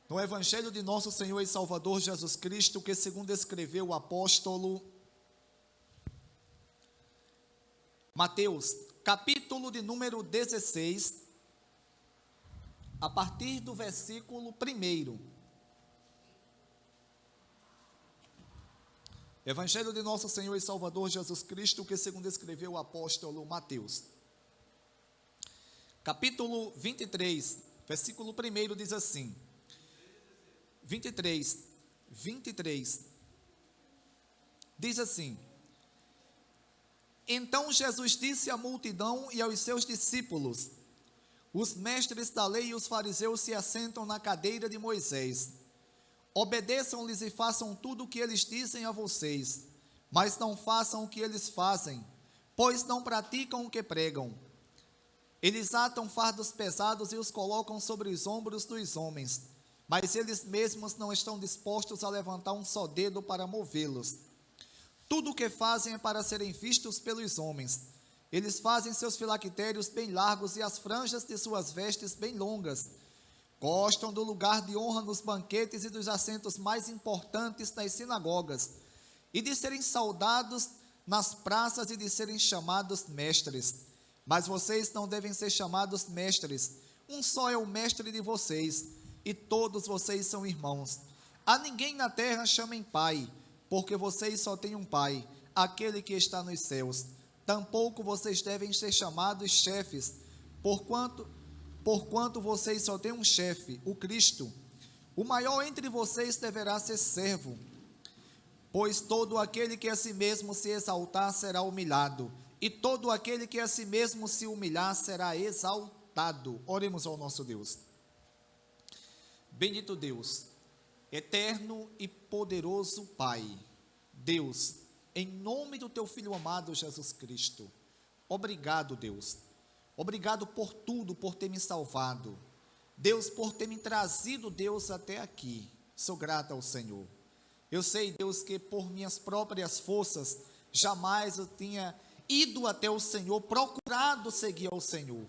No Evangelho de nosso Senhor e Salvador Jesus Cristo, que segundo escreveu o apóstolo Mateus, capítulo de número 16, a partir do versículo 1. Evangelho de nosso Senhor e Salvador Jesus Cristo, que segundo escreveu o apóstolo Mateus. Capítulo 23, versículo 1 diz assim, 23, diz assim: Então Jesus disse à multidão e aos seus discípulos: Os mestres da lei e os fariseus se assentam na cadeira de Moisés. Obedeçam-lhes e façam tudo o que eles dizem a vocês, mas não façam o que eles fazem, pois não praticam o que pregam. Eles atam fardos pesados e os colocam sobre os ombros dos homens, mas eles mesmos não estão dispostos a levantar um só dedo para movê-los. Tudo o que fazem é para serem vistos pelos homens. Eles fazem seus filactérios bem largos e as franjas de suas vestes bem longas. Gostam do lugar de honra nos banquetes e dos assentos mais importantes nas sinagogas, e de serem saudados nas praças e de serem chamados mestres. Mas vocês não devem ser chamados mestres. Um só é o mestre de vocês, e todos vocês são irmãos. A ninguém na terra chamem pai, porque vocês só têm um pai, aquele que está nos céus. Tampouco vocês devem ser chamados chefes, porquanto vocês só têm um chefe, o Cristo. O maior entre vocês deverá ser servo, pois todo aquele que a si mesmo se exaltar será humilhado, e todo aquele que a si mesmo se humilhar será exaltado. Oremos ao nosso Deus. Bendito Deus, eterno e poderoso Pai, Deus, em nome do teu Filho amado Jesus Cristo, obrigado, Deus. Obrigado por tudo, por ter me salvado. Deus, por ter me trazido, Deus, até aqui. Sou grato ao Senhor. Eu sei, Deus, que por minhas próprias forças, jamais eu tinha ido até o Senhor, procurado seguir ao Senhor.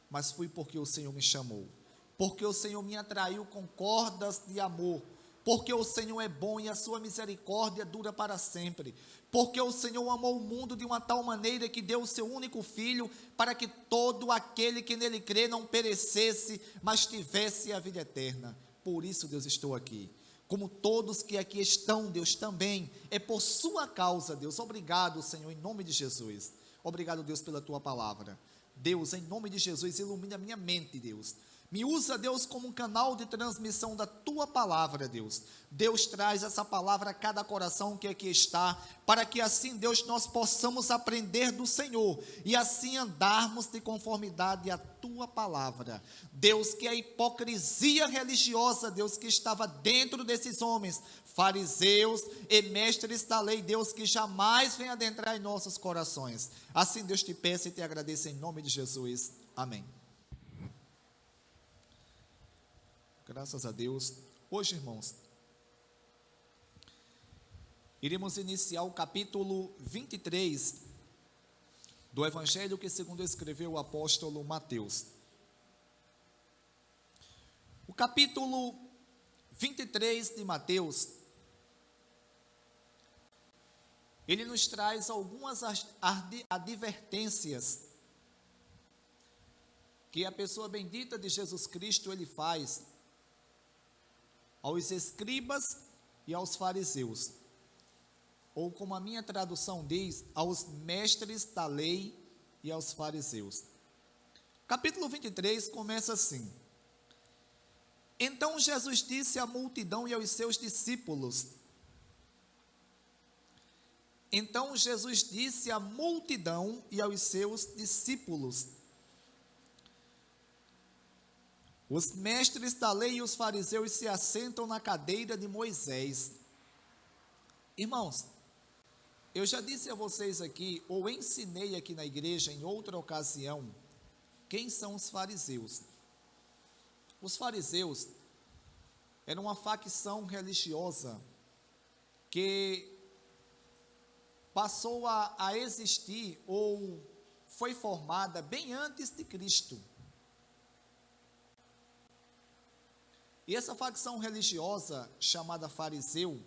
Mas fui porque o Senhor me chamou. Porque o Senhor me atraiu com cordas de amor. Porque o Senhor é bom e a sua misericórdia dura para sempre. Porque o Senhor amou o mundo de uma tal maneira que deu o seu único filho, para que todo aquele que nele crê não perecesse, mas tivesse a vida eterna. Por isso, Deus, estou aqui. Como todos que aqui estão, Deus, também, é por sua causa, Deus. Obrigado, Senhor, em nome de Jesus. Obrigado, Deus, pela tua palavra. Deus, em nome de Jesus, ilumina a minha mente, Deus. Me usa, Deus, como um canal de transmissão da tua palavra, Deus. Deus, traz essa palavra a cada coração que aqui está, para que assim, Deus, nós possamos aprender do Senhor e assim andarmos de conformidade à tua palavra. Deus, que a hipocrisia religiosa, Deus, que estava dentro desses homens, fariseus e mestres da lei, Deus, que jamais vem adentrar em nossos corações. Assim, Deus, te peço e te agradeço em nome de Jesus. Amém. Graças a Deus. Hoje, irmãos, iremos iniciar o capítulo 23 do Evangelho que segundo escreveu o apóstolo Mateus. O capítulo 23 de Mateus, ele nos traz algumas advertências que a pessoa bendita de Jesus Cristo ele faz aos escribas e aos fariseus, ou como a minha tradução diz, aos mestres da lei e aos fariseus. Capítulo 23 começa assim: Então Jesus disse à multidão e aos seus discípulos. Então Jesus disse à multidão e aos seus discípulos: Os mestres da lei e os fariseus se assentam na cadeira de Moisés. Irmãos, eu já disse a vocês aqui, ou ensinei aqui na igreja em outra ocasião, quem são os fariseus. Os fariseus eram uma facção religiosa que passou a existir, ou foi formada bem antes de Cristo. E essa facção religiosa chamada fariseu,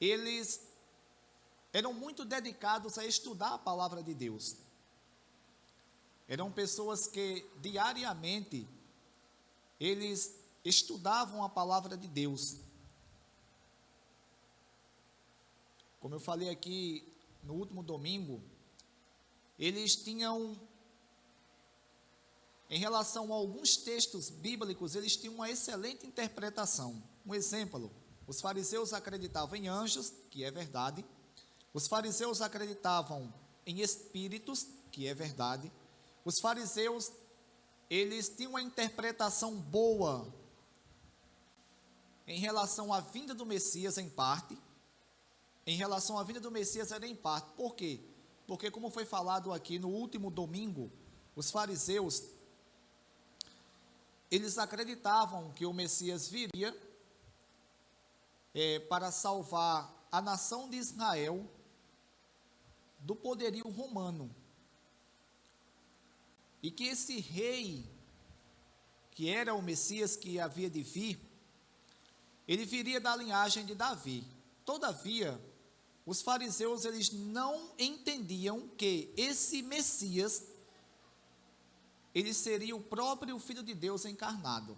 eles eram muito dedicados a estudar a palavra de Deus. Eram pessoas que diariamente eles estudavam a palavra de Deus. Como eu falei aqui no último domingo, eles tinham, em relação a alguns textos bíblicos, eles tinham uma excelente interpretação. Um exemplo, os fariseus acreditavam em anjos, que é verdade. Os fariseus acreditavam em espíritos, que é verdade. Os fariseus, eles tinham uma interpretação boa em relação à vinda do Messias, em parte. Em relação à vinda do Messias era em parte. Por quê? Porque, como foi falado aqui no último domingo, os fariseus, eles acreditavam que o Messias viria para salvar a nação de Israel do poderio romano. E que esse rei, que era o Messias que havia de vir, ele viria da linhagem de Davi. Todavia, os fariseus, eles não entendiam que esse Messias, ele seria o próprio Filho de Deus encarnado.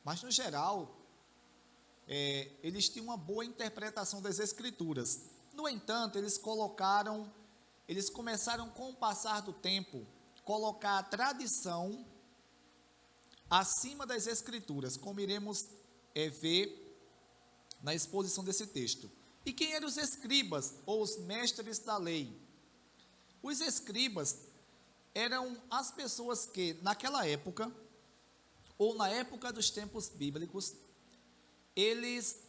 Mas, no geral, eles tinham uma boa interpretação das Escrituras. No entanto, eles começaram com o passar do tempo, colocar a tradição acima das Escrituras, como iremos ver na exposição desse texto. E quem eram os escribas, ou os mestres da lei? Os escribas eram as pessoas que, naquela época, ou na época dos tempos bíblicos, eles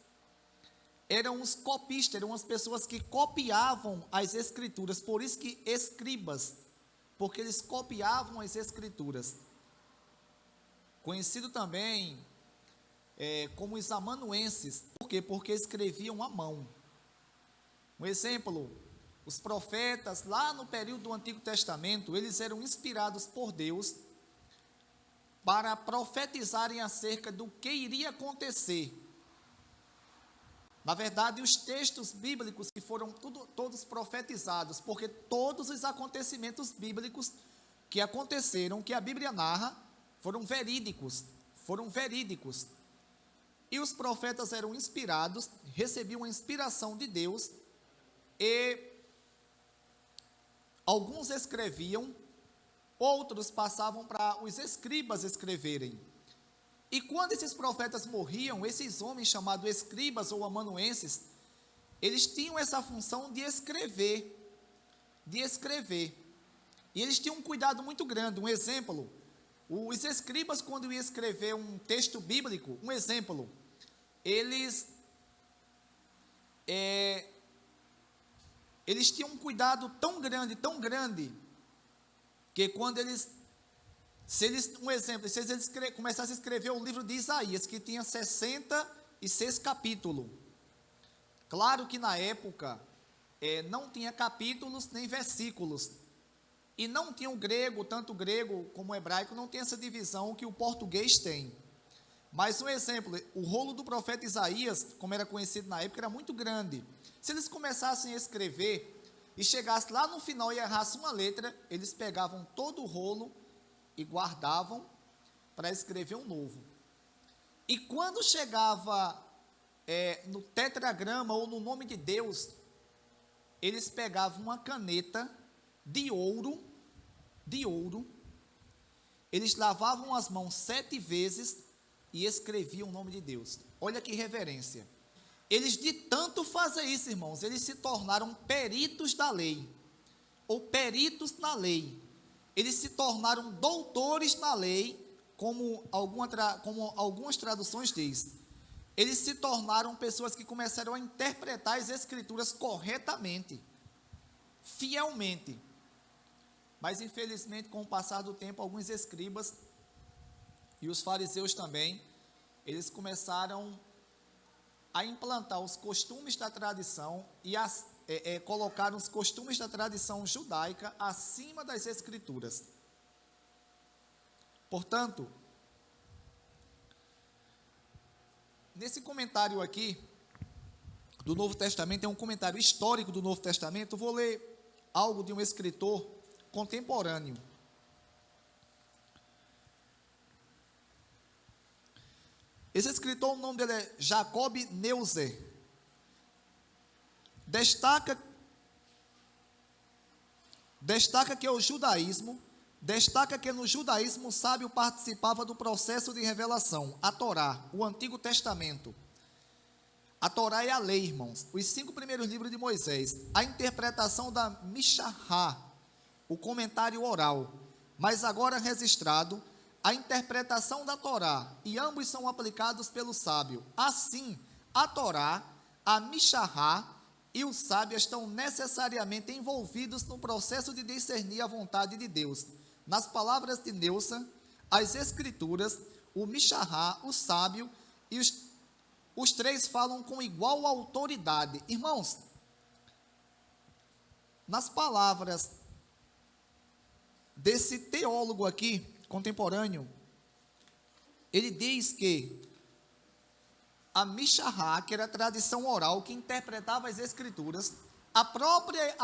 eram os copistas, eram as pessoas que copiavam as Escrituras, por isso que escribas, porque eles copiavam as Escrituras. Conhecido também como os amanuenses. Por quê? Porque escreviam à mão. Um exemplo, os profetas, lá no período do Antigo Testamento, eles eram inspirados por Deus para profetizarem acerca do que iria acontecer. Na verdade, os textos bíblicos que foram todos profetizados, porque todos os acontecimentos bíblicos que aconteceram, que a Bíblia narra, foram verídicos. E os profetas eram inspirados, recebiam a inspiração de Deus, e alguns escreviam, outros passavam para os escribas escreverem. E quando esses profetas morriam, esses homens chamados escribas ou amanuenses, eles tinham essa função de escrever. E eles tinham um cuidado muito grande. Um exemplo, os escribas, quando iam escrever um texto bíblico, um exemplo, eles tinham um cuidado tão grande, que quando se eles começassem a escrever o livro de Isaías, que tinha 66 capítulos, claro que na época não tinha capítulos nem versículos, e não tinha o grego, tanto o grego como o hebraico, não tem essa divisão que o português tem. Mas um exemplo, o rolo do profeta Isaías, como era conhecido na época, era muito grande. Se eles começassem a escrever e chegassem lá no final e errassem uma letra, eles pegavam todo o rolo e guardavam para escrever um novo. E quando chegava no tetragrama ou no nome de Deus, eles pegavam uma caneta de ouro, eles lavavam as mãos 7 vezes e escreviam o nome de Deus. Olha que reverência. Eles, de tanto fazer isso, irmãos, eles se tornaram peritos da lei, ou peritos na lei. Eles se tornaram doutores na lei, como algumas traduções diz. Eles se tornaram pessoas que começaram a interpretar as Escrituras corretamente, fielmente. Mas, infelizmente, com o passar do tempo, alguns escribas e os fariseus também, eles começaram a implantar os costumes da tradição e colocaram os costumes da tradição judaica acima das Escrituras. Portanto, nesse comentário aqui do Novo Testamento, é um comentário histórico do Novo Testamento, eu vou ler algo de um escritor contemporâneo. Esse escritor, o nome dele é Jacob Neuser. Destaca que no judaísmo o sábio participava do processo de revelação, a Torá, o Antigo Testamento. A Torá é a lei, irmãos, os 5 primeiros livros de Moisés, a interpretação da Mishahá, o comentário oral, mas agora registrado, a interpretação da Torá, e ambos são aplicados pelo sábio. Assim, a Torá, a Mishahá e o sábio estão necessariamente envolvidos no processo de discernir a vontade de Deus. Nas palavras de Neusa, as escrituras, o Mishahá, o sábio e os três falam com igual autoridade. Irmãos, nas palavras desse teólogo aqui, contemporâneo, ele diz que a Mishahá, que era a tradição oral que interpretava as escrituras, a própria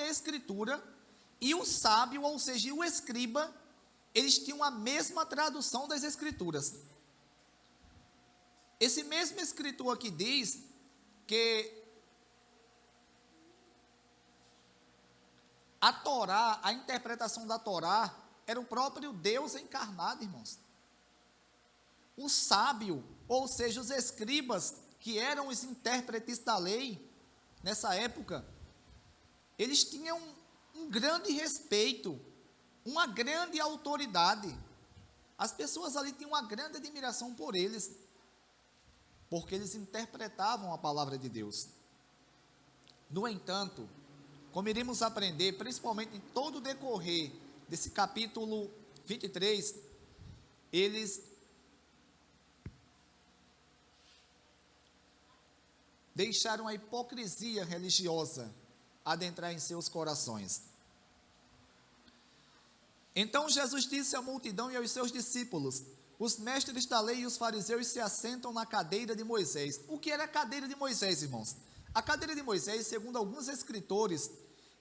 escritura e o sábio, ou seja, o escriba, eles tinham a mesma tradução das escrituras. Esse mesmo escritor aqui diz que a Torá, a interpretação da Torá, era o próprio Deus encarnado, irmãos. O sábio, ou seja, os escribas, que eram os intérpretes da lei, nessa época, eles tinham um grande respeito, uma grande autoridade. As pessoas ali tinham uma grande admiração por eles, porque eles interpretavam a palavra de Deus. No entanto, como iremos aprender, principalmente em todo o decorrer desse capítulo 23, eles deixaram a hipocrisia religiosa adentrar em seus corações. Então Jesus disse à multidão e aos seus discípulos: os mestres da lei e os fariseus se assentam na cadeira de Moisés. O que era a cadeira de Moisés, irmãos? A cadeira de Moisés, segundo alguns escritores,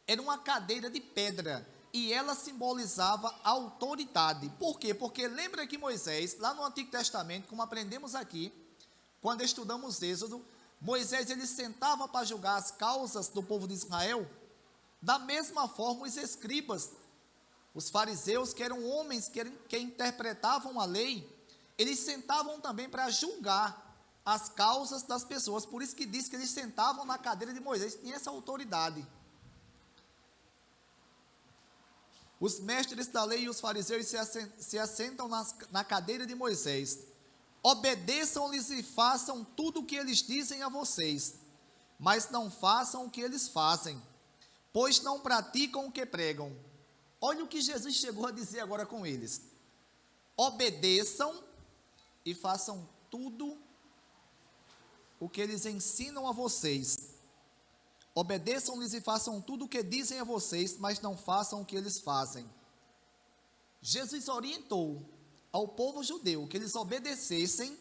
era uma cadeira de pedra, e ela simbolizava autoridade. Por quê? Porque lembra que Moisés, lá no Antigo Testamento, como aprendemos aqui, quando estudamos Êxodo, Moisés ele sentava para julgar as causas do povo de Israel. Da mesma forma, os escribas, os fariseus, que eram homens que interpretavam a lei, eles sentavam também para julgar as causas das pessoas. Por isso que diz que eles sentavam na cadeira de Moisés, tinha essa autoridade. Os mestres da lei e os fariseus se assentam na cadeira de Moisés. Obedeçam-lhes e façam tudo o que eles dizem a vocês, mas não façam o que eles fazem, pois não praticam o que pregam. Olha o que Jesus chegou a dizer agora com eles. Obedeçam e façam tudo o que eles ensinam a vocês. Obedeçam-lhes e façam tudo o que dizem a vocês, mas não façam o que eles fazem. Jesus orientou ao povo judeu que eles obedecessem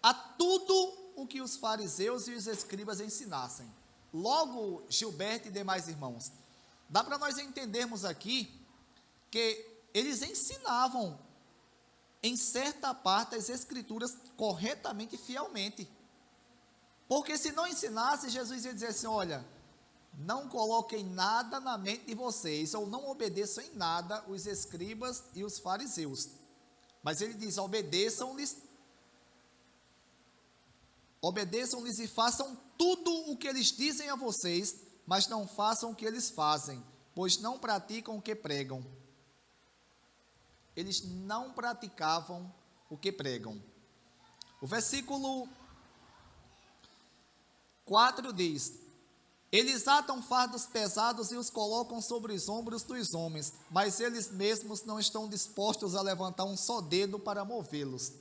a tudo o que os fariseus e os escribas ensinassem. Logo, Gilberto e demais irmãos, dá para nós entendermos aqui que eles ensinavam em certa parte as escrituras corretamente e fielmente. Porque se não ensinasse, Jesus ia dizer assim: olha, não coloquem nada na mente de vocês, ou não obedeçam em nada os escribas e os fariseus. Mas ele diz: obedeçam-lhes e façam tudo o que eles dizem a vocês, mas não façam o que eles fazem, pois não praticam o que pregam. Eles não praticavam o que pregam. O versículo 4 diz: eles atam fardos pesados e os colocam sobre os ombros dos homens, mas eles mesmos não estão dispostos a levantar um só dedo para movê-los.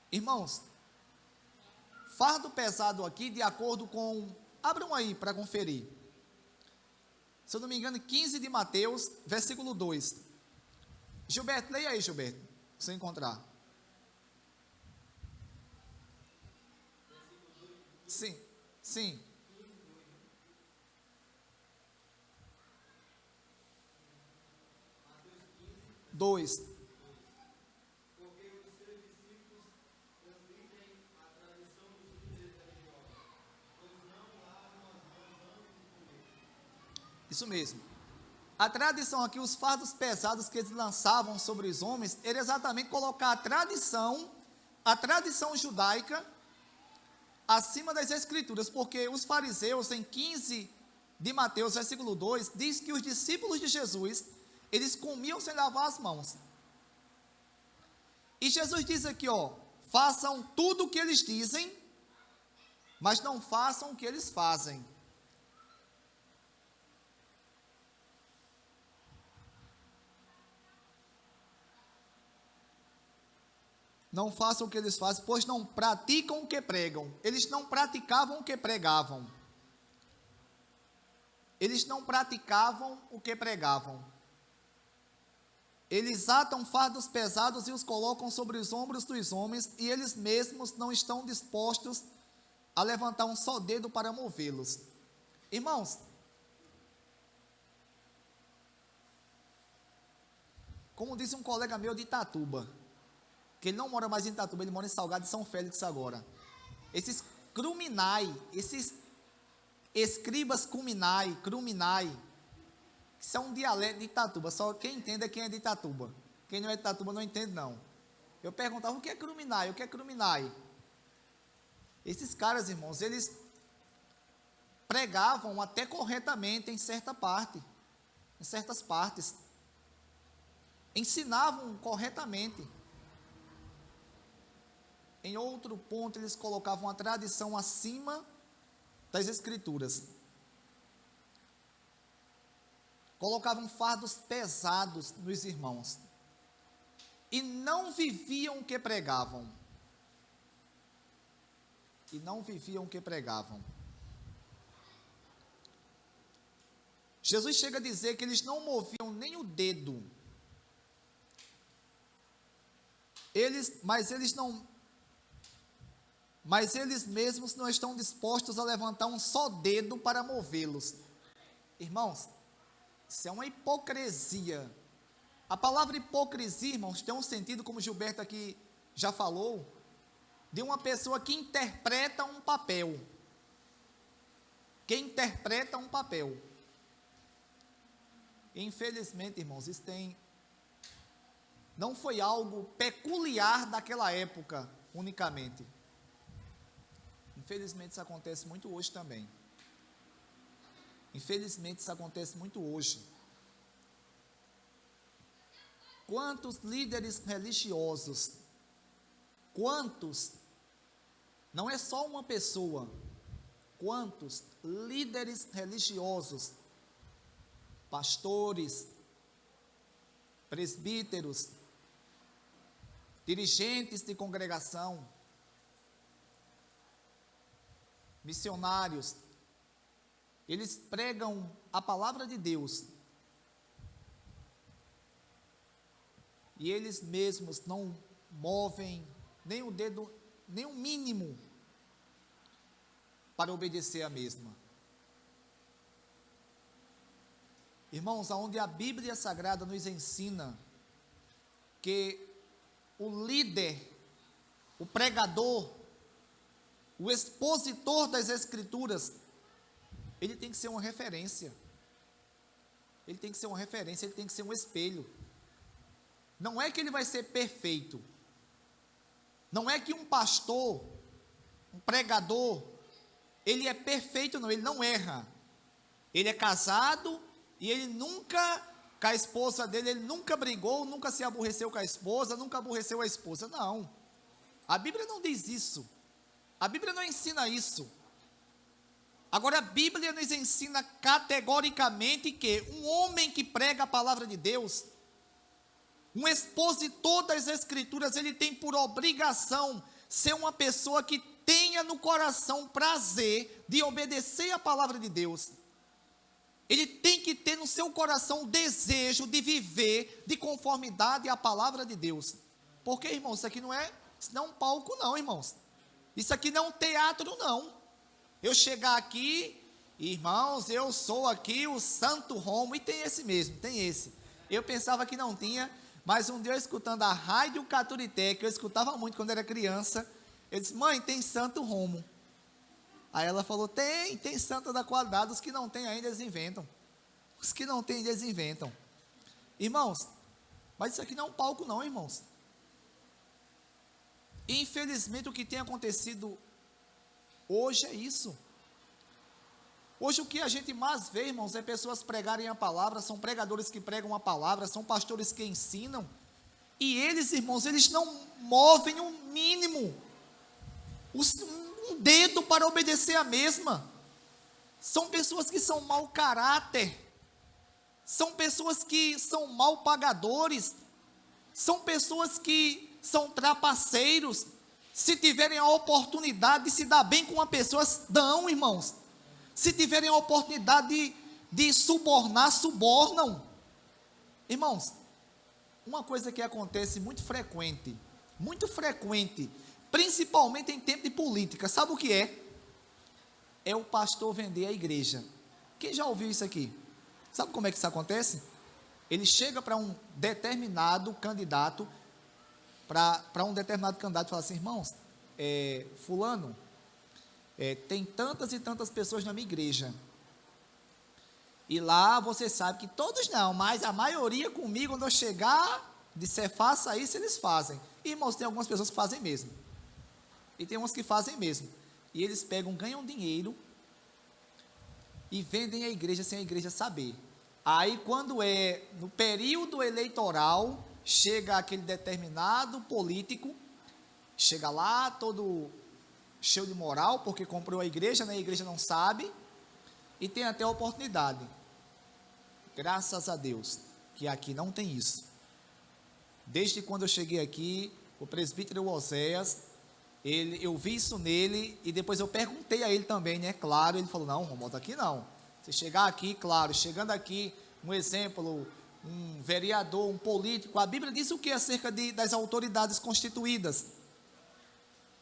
Irmãos, fardo pesado aqui, de acordo com... abram aí para conferir. Se eu não me engano, 15 de Mateus, versículo 2. Gilberto, leia aí, Gilberto. Você encontrar. Sim, sim. 2. Isso mesmo. A tradição aqui, os fardos pesados que eles lançavam sobre os homens, era exatamente colocar a tradição judaica, acima das escrituras, porque os fariseus, em 15 de Mateus, versículo 2, diz que os discípulos de Jesus, eles comiam sem lavar as mãos. E Jesus diz aqui, façam tudo o que eles dizem, mas não façam o que eles fazem. Não façam o que eles fazem, pois não praticam o que pregam. Eles não praticavam o que pregavam. Eles não praticavam o que pregavam. Eles atam fardos pesados e os colocam sobre os ombros dos homens, e eles mesmos não estão dispostos a levantar um só dedo para movê-los. Irmãos, como disse um colega meu de Itatuba, que ele não mora mais em Itatuba, ele mora em Salgado de São Félix agora. Esses cruminai, esses escribas cruminai, isso é um dialeto de Itatuba, só quem entende é quem é de Itatuba. Quem não é de Itatuba não entende não. Eu perguntava, o que é cruminai? O que é cruminai? Esses caras, irmãos, eles pregavam até corretamente em certas partes. Ensinavam corretamente. Em outro ponto, eles colocavam a tradição acima das escrituras. Colocavam fardos pesados nos irmãos. E não viviam o que pregavam. Jesus chega a dizer que eles não moviam nem o dedo. Mas eles mesmos não estão dispostos a levantar um só dedo para movê-los. Irmãos, isso é uma hipocrisia. A palavra hipocrisia, irmãos, tem um sentido, como Gilberto aqui já falou, de uma pessoa que interpreta um papel. Infelizmente, irmãos, isso não foi algo peculiar daquela época unicamente. Infelizmente isso acontece muito hoje também. Quantos líderes religiosos, não é só uma pessoa, quantos líderes religiosos, pastores, presbíteros, dirigentes de congregação, missionários, eles pregam a palavra de Deus, e eles mesmos não movem nem o dedo, nem o mínimo, para obedecer a mesma. Irmãos, aonde a Bíblia Sagrada nos ensina que o líder, o pregador, o expositor das Escrituras, ele tem que ser uma referência. Ele tem que ser um espelho. Não é que ele vai ser perfeito. Não é que um pastor, um pregador, ele é perfeito, não, ele não erra. Ele é casado e ele nunca, com a esposa dele, ele nunca brigou, nunca se aborreceu com a esposa, nunca aborreceu a esposa. Não. A Bíblia não diz isso. A Bíblia não ensina isso. Agora a Bíblia nos ensina categoricamente que um homem que prega a palavra de Deus, um expositor das Escrituras, ele tem por obrigação ser uma pessoa que tenha no coração prazer de obedecer a palavra de Deus. Ele tem que ter no seu coração o desejo de viver de conformidade à palavra de Deus. Porque, irmãos, isso não é um palco não, irmãos. Isso aqui não é um teatro não. Eu chegar aqui, irmãos, eu sou aqui o Santo Romo, e tem esse mesmo, tem esse. Eu pensava que não tinha, mas um dia eu escutando a Rádio Caturité, que eu escutava muito quando era criança, eu disse: mãe, tem Santo Romo. Aí ela falou: tem santo da qualidade, os que não tem ainda eles inventam. Os que não tem eles inventam. Irmãos, mas isso aqui não é um palco não, irmãos. Infelizmente o que tem acontecido hoje é isso. Hoje o que a gente mais vê, irmãos, é pessoas pregarem a palavra, são pregadores que pregam a palavra, são pastores que ensinam, e eles, irmãos, eles não movem um mínimo, um dedo para obedecer a mesma. São pessoas que são mau caráter, são pessoas que são mal pagadores, são pessoas que são trapaceiros. Se tiverem a oportunidade de se dar bem com uma pessoa, dão, irmãos. Se tiverem a oportunidade de subornar, subornam. Irmãos, uma coisa que acontece muito frequente, principalmente em tempo de política, sabe o que é? É o pastor vender a igreja. Quem já ouviu isso aqui? Sabe como é que isso acontece? Ele chega para um determinado candidato, para um determinado candidato e fala assim: irmãos, fulano, tem tantas e tantas pessoas na minha igreja, e lá você sabe que todos não, mas a maioria comigo, quando eu chegar, disser faça isso, eles fazem. E, irmãos, tem algumas pessoas que fazem mesmo, e tem umas que fazem mesmo, e eles ganham dinheiro, e vendem a igreja sem a igreja saber. Aí quando é no período eleitoral, chega aquele determinado político, chega lá todo cheio de moral, porque comprou a igreja, né? A igreja não sabe, e tem até a oportunidade. Graças a Deus, que aqui não tem isso. Desde quando eu cheguei aqui, o presbítero Oséias, eu vi isso nele, e depois eu perguntei a ele também, né? Claro, ele falou: não, Romualdo, aqui não. Você chegar aqui, claro, chegando aqui, um exemplo, um vereador, um político, a Bíblia diz o que acerca das autoridades constituídas?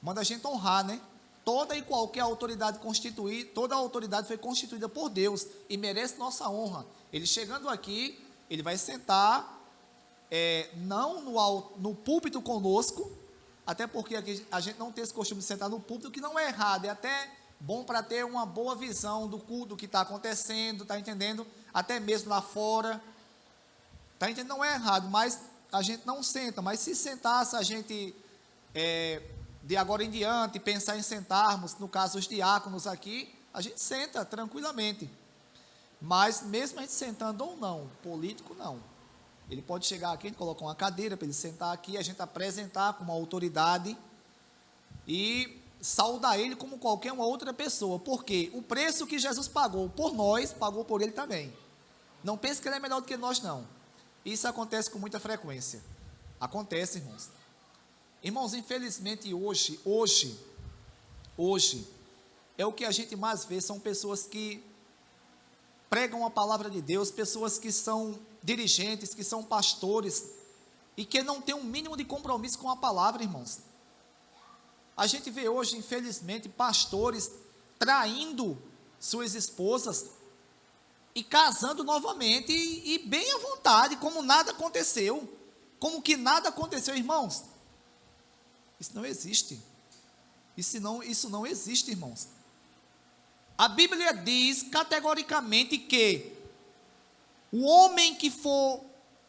Manda a gente honrar, né? Toda e qualquer autoridade constituída, toda a autoridade foi constituída por Deus e merece nossa honra. Ele chegando aqui, ele vai sentar, não no púlpito conosco, até porque aqui a gente não tem esse costume de sentar no púlpito, que não é errado, é até bom para ter uma boa visão do culto que está acontecendo, está entendendo? Até mesmo lá fora, está entendendo? Não é errado, mas a gente não senta. Mas se sentasse a gente, de agora em diante, pensar em sentarmos, no caso os diáconos aqui, a gente senta tranquilamente. Mas mesmo a gente sentando ou não, político não. Ele pode chegar aqui, a gente coloca uma cadeira para ele sentar aqui, a gente apresentar como autoridade e saudar ele como qualquer uma outra pessoa, porque o preço que Jesus pagou por nós, pagou por ele também. Não pense que ele é melhor do que nós, não. Isso acontece com muita frequência. Acontece, irmãos. Irmãos, infelizmente hoje, é o que a gente mais vê, são pessoas que pregam a palavra de Deus, pessoas que são dirigentes, que são pastores, e que não têm um mínimo de compromisso com a palavra, irmãos. A gente vê hoje, infelizmente, pastores traindo suas esposas e casando novamente, e bem à vontade, como nada aconteceu, como que nada aconteceu, irmãos. Isso não existe. Isso não existe, irmãos. A Bíblia diz categoricamente que o homem que for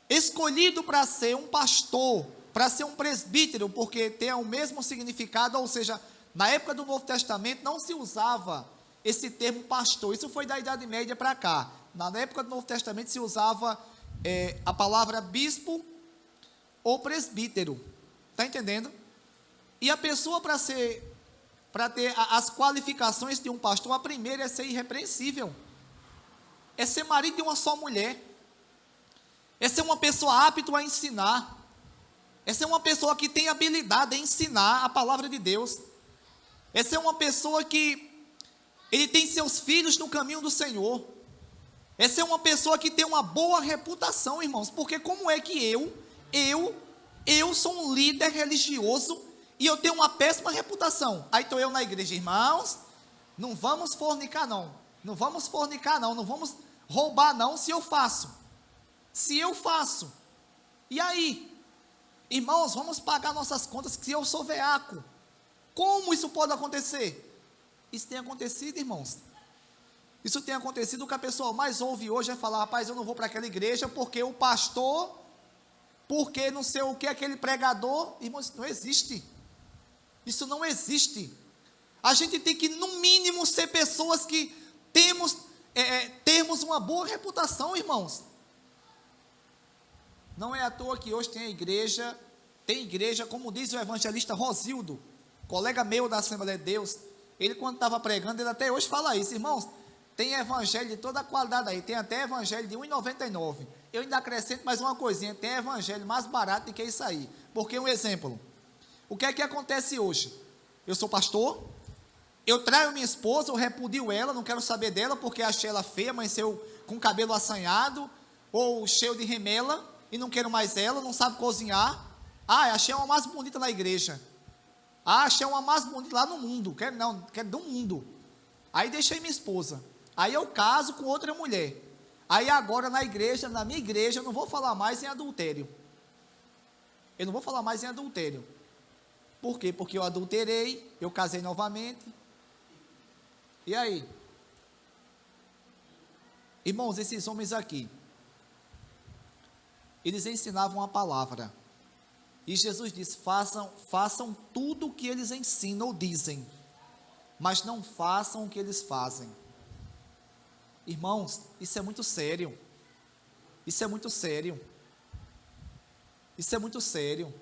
escolhido para ser um pastor, para ser um presbítero, porque tem o mesmo significado, ou seja, na época do Novo Testamento não se usava esse termo pastor, isso foi da Idade Média para cá. Na época do Novo Testamento se usava a palavra bispo ou presbítero, está entendendo? E a pessoa para ter as qualificações de um pastor, a primeira é ser irrepreensível, é ser marido de uma só mulher, é ser uma pessoa apta a ensinar, é ser uma pessoa que tem habilidade em ensinar a palavra de Deus, é ser uma pessoa que ele tem seus filhos no caminho do Senhor, é ser uma pessoa que tem uma boa reputação, irmãos, porque como é que eu Eu sou um líder religioso e eu tenho uma péssima reputação. Aí estou eu na igreja, irmãos, não vamos fornicar não. Não vamos fornicar não, não vamos roubar não, se eu faço. Se eu faço. E aí? Irmãos, vamos pagar nossas contas se eu sou veaco. Como isso pode acontecer? Isso tem acontecido, irmãos. Isso tem acontecido. O que a pessoa mais ouve hoje é falar: rapaz, eu não vou para aquela igreja porque o pastor, porque não sei o que, aquele pregador. Irmãos, isso não existe. Isso não existe. A gente tem que, no mínimo, ser pessoas que termos uma boa reputação, irmãos. Não é à toa que hoje tem igreja, como diz o evangelista Rosildo, colega meu da Assembleia de Deus. Ele, quando estava pregando, ele até hoje fala isso: irmãos, tem evangelho de toda a qualidade aí, tem até evangelho de R$1,99. Eu ainda acrescento mais uma coisinha: tem evangelho mais barato do que isso aí. Porque, um exemplo, o que é que acontece hoje? Eu sou pastor, eu traio minha esposa, eu repudio ela, não quero saber dela, porque achei ela feia, amanheceu com cabelo assanhado, ou cheio de remela, e não quero mais ela, não sabe cozinhar. Achei uma mais bonita na igreja. Achei uma mais bonita lá no mundo, quero do mundo. Aí deixei minha esposa, aí eu caso com outra mulher. Aí agora na minha igreja, eu não vou falar mais em adultério. Eu não vou falar mais em adultério. Por quê? Porque eu adulterei, eu casei novamente. E aí? Irmãos, esses homens aqui, eles ensinavam a palavra. E Jesus diz: façam tudo o que eles ensinam ou dizem, mas não façam o que eles fazem. Irmãos, isso é muito sério. Isso é muito sério. Isso é muito sério.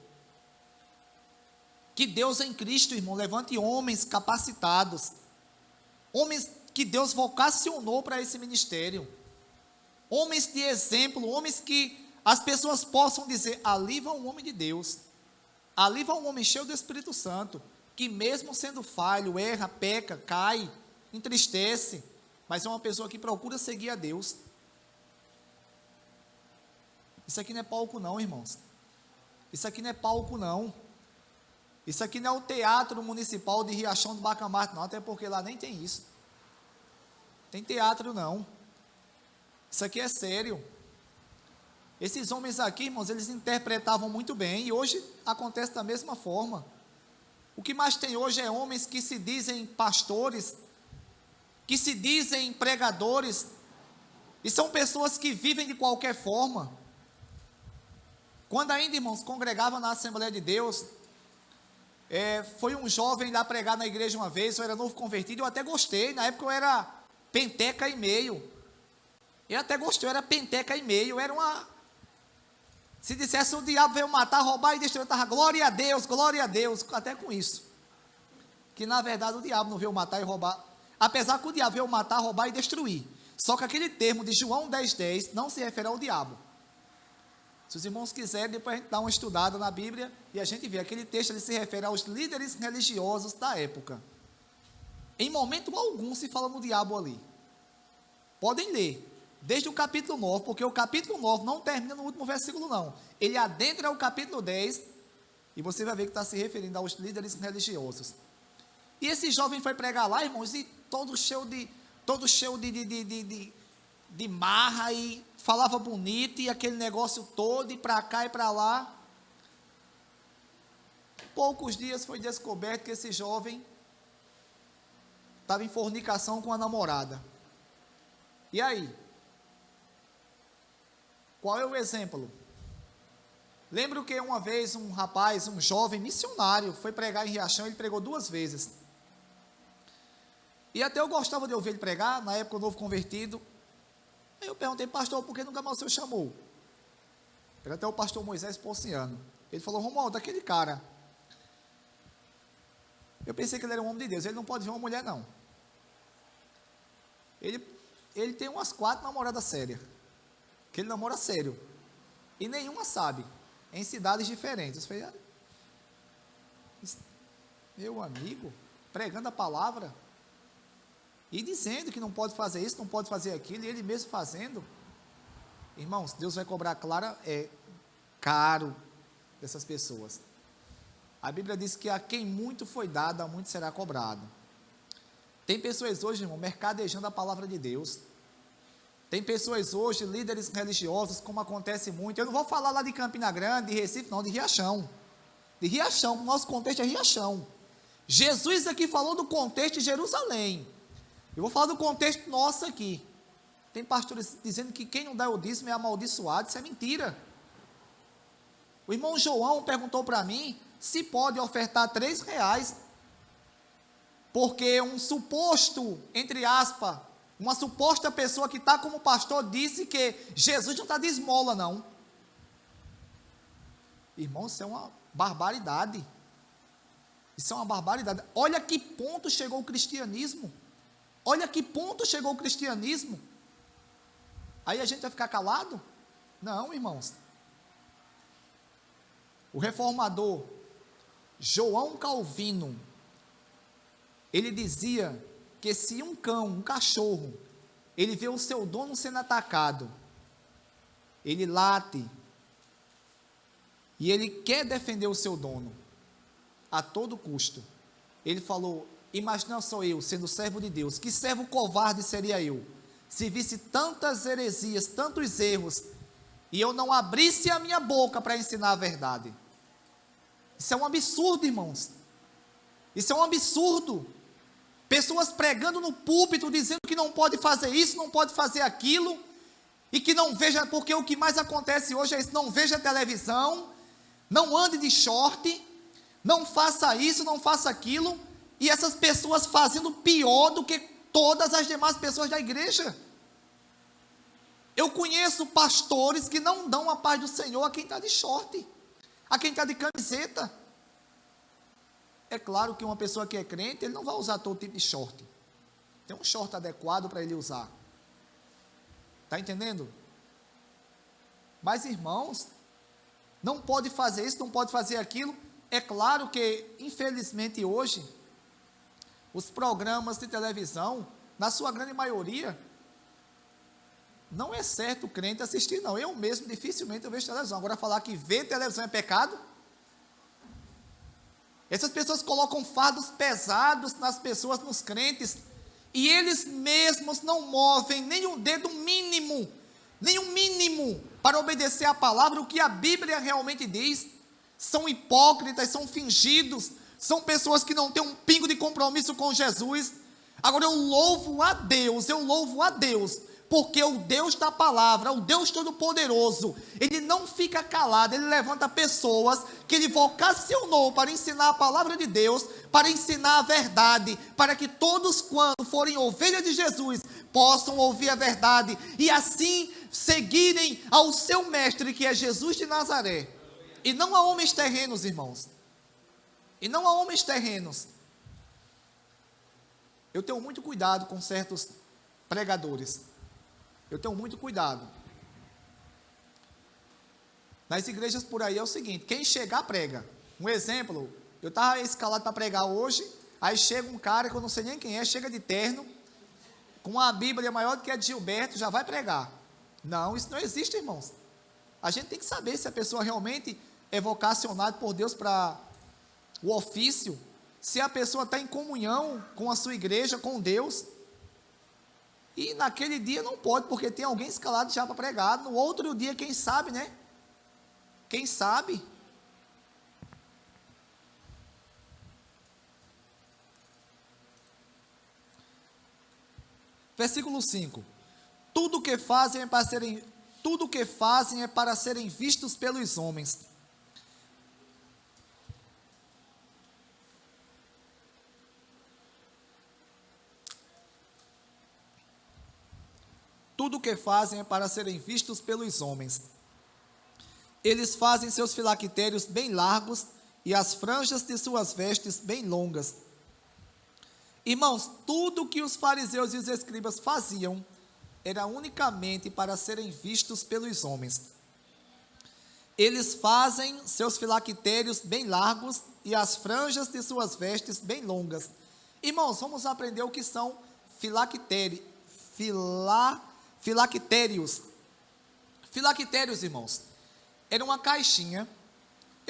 Que Deus em Cristo, irmão, levante homens capacitados, homens que Deus vocacionou para esse ministério, homens de exemplo, homens que as pessoas possam dizer: ali vai um homem de Deus, ali vai um homem cheio do Espírito Santo, que mesmo sendo falho, erra, peca, cai, entristece, mas é uma pessoa que procura seguir a Deus. Isso aqui não é palco não, irmãos. Isso aqui não é palco não. Isso aqui não é o Teatro Municipal de Riachão do Bacamarte não, até porque lá nem tem isso. Tem teatro não. Isso aqui é sério. Esses homens aqui, irmãos, eles interpretavam muito bem, e hoje acontece da mesma forma. O que mais tem hoje é homens que se dizem pastores, que se dizem pregadores, e são pessoas que vivem de qualquer forma. Quando ainda, irmãos, congregava na Assembleia de Deus, foi um jovem lá pregar na igreja uma vez, eu era novo convertido, eu até gostei, na época eu era penteca e meio, eu até gostei, eu era penteca e meio, se dissesse o diabo veio matar, roubar e destruir, eu estava glória a Deus, até com isso, que na verdade o diabo não veio matar e roubar, apesar que o diabo veio matar, roubar e destruir, só que aquele termo de João 10,10 não se refere ao diabo. Se os irmãos quiserem, depois a gente dá uma estudada na Bíblia e a gente vê, aquele texto ele se refere aos líderes religiosos da época. Em momento algum se fala no diabo ali. Podem ler, desde o capítulo 9, porque o capítulo 9 não termina no último versículo não. Ele adentra o capítulo 10 e você vai ver que está se referindo aos líderes religiosos. E esse jovem foi pregar lá, irmãos, e todo cheio de marra, e falava bonito, e aquele negócio todo, e para cá e para lá. Poucos dias foi descoberto que esse jovem estava em fornicação com a namorada. E aí? Qual é o exemplo? Lembro que uma vez um rapaz, um jovem missionário, foi pregar em Riachão, ele pregou 2 vezes. E até eu gostava de ouvir ele pregar, na época eu novo convertido. Aí eu perguntei: pastor, por que nunca mais o senhor chamou? Era até o pastor Moisés Ponciano. Ele falou: Romualdo, aquele cara, eu pensei que ele era um homem de Deus, ele não pode ver uma mulher não. Ele tem umas 4 namoradas sérias, que ele namora sério, e nenhuma sabe, em cidades diferentes. Eu falei: meu amigo, pregando a palavra, e dizendo que não pode fazer isso, não pode fazer aquilo, e ele mesmo fazendo. Irmãos, Deus vai cobrar caro dessas pessoas. A Bíblia diz que a quem muito foi dado, a muito será cobrado. Tem pessoas hoje, irmão, mercadejando a palavra de Deus. Tem pessoas hoje, líderes religiosos, como acontece muito. Eu não vou falar lá de Campina Grande, de Recife, não, de Riachão. De Riachão, o nosso contexto é Riachão. Jesus aqui falou do contexto de Jerusalém. Eu vou falar do contexto nosso aqui. Tem pastores dizendo que quem não dá o dízimo é amaldiçoado. Isso é mentira. O irmão João perguntou para mim se pode ofertar R$3, porque um suposto, entre aspas, uma suposta pessoa que está como pastor disse que Jesus não está de esmola, não. Irmão, isso é uma barbaridade. Isso é uma barbaridade. Olha a que ponto chegou o cristianismo. Olha a que ponto chegou o cristianismo. Aí a gente vai ficar calado? Não, irmãos. O reformador João Calvino, ele dizia que se um cão, um cachorro, ele vê o seu dono sendo atacado, ele late, e ele quer defender o seu dono, a todo custo. Ele falou, imagina só eu, sendo servo de Deus, que servo covarde seria eu, se visse tantas heresias, tantos erros, e eu não abrisse a minha boca para ensinar a verdade. Isso é um absurdo, irmãos. Isso é um absurdo. Pessoas pregando no púlpito, dizendo que não pode fazer isso, não pode fazer aquilo, e que não veja, porque o que mais acontece hoje é isso, não veja televisão, não ande de short, não faça isso, não faça aquilo, e essas pessoas fazendo pior do que todas as demais pessoas da igreja. Eu conheço pastores que não dão a paz do Senhor a quem está de short, a quem está de camiseta. É claro que uma pessoa que é crente, ele não vai usar todo tipo de short. Tem um short adequado para ele usar. Está entendendo? Mas, irmãos, não pode fazer isso, não pode fazer aquilo. É claro que, infelizmente, hoje, os programas de televisão, na sua grande maioria, não é certo o crente assistir, não. Eu mesmo, dificilmente, eu vejo televisão. Agora, falar que ver televisão é pecado? Essas pessoas colocam fardos pesados nas pessoas, nos crentes, e eles mesmos não movem nem um dedo mínimo, para obedecer a palavra, o que a Bíblia realmente diz. São hipócritas, são fingidos, são pessoas que não têm um pingo de compromisso com Jesus. Agora eu louvo a Deus, porque o Deus da palavra, o Deus Todo-Poderoso, Ele não fica calado, Ele levanta pessoas que Ele vocacionou para ensinar a palavra de Deus, para ensinar a verdade, para que todos quando forem ovelhas de Jesus, possam ouvir a verdade, e assim seguirem ao seu mestre, que é Jesus de Nazaré, e não a homens terrenos, irmãos, e não a homens terrenos. Eu tenho muito cuidado com certos pregadores, eu tenho muito cuidado. Nas igrejas por aí é o seguinte, quem chegar prega. Um exemplo, eu estava escalado para pregar hoje, aí chega um cara que eu não sei nem quem é, chega de terno, com uma Bíblia maior do que a de Gilberto, já vai pregar. Não, isso não existe, irmãos. A gente tem que saber se a pessoa realmente é vocacionada por Deus para o ofício, se a pessoa está em comunhão com a sua igreja, com Deus. E naquele dia não pode, porque tem alguém escalado já para pregar. No outro dia, quem sabe, né? Quem sabe? Versículo 5. Tudo que fazem é para serem vistos pelos homens. Tudo o que fazem é para serem vistos pelos homens. Eles fazem seus filactérios bem largos e as franjas de suas vestes bem longas. Irmãos, tudo que os fariseus e os escribas faziam era unicamente para serem vistos pelos homens. Eles fazem seus filactérios bem largos e as franjas de suas vestes bem longas. Irmãos, vamos aprender o que são filactérios. Filactérios, irmãos, era uma caixinha.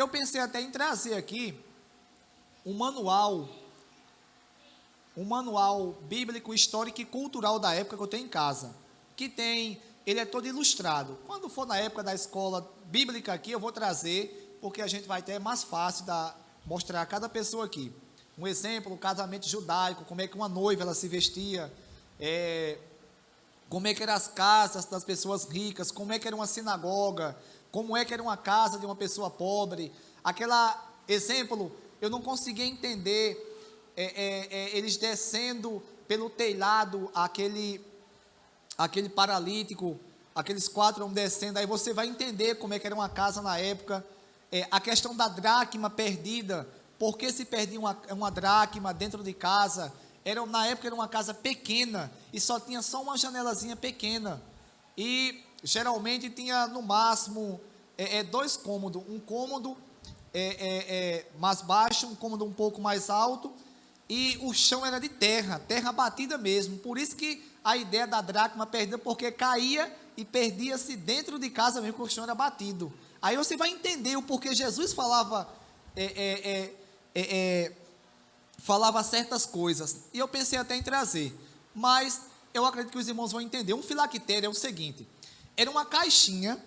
eu pensei até em trazer aqui um manual bíblico, histórico e cultural da época que eu tenho em casa, ele é todo ilustrado. Quando for na época da escola bíblica aqui, eu vou trazer, porque a gente vai ter mais fácil mostrar a cada pessoa aqui. Um exemplo, o casamento judaico, como é que uma noiva ela se vestia, como é que eram as casas das pessoas ricas, como é que era uma sinagoga, como é que era uma casa de uma pessoa pobre. Exemplo, eu não conseguia entender eles descendo pelo telhado, aquele paralítico, aqueles 4 homens descendo, aí você vai entender como é que era uma casa na época. A questão da dracma perdida, por que se perdia uma dracma dentro de casa? Na época era uma casa pequena, e só tinha uma janelazinha pequena, e geralmente tinha no máximo 2 cômodos, um cômodo mais baixo, um cômodo um pouco mais alto, e o chão era de terra batida mesmo. Por isso que a ideia da dracma perdida, porque caía e perdia-se dentro de casa mesmo, porque o chão era batido. Aí você vai entender o porquê Jesus falava certas coisas. E eu pensei até em trazer, mas eu acredito que os irmãos vão entender. Um filactério é o seguinte: era uma caixinha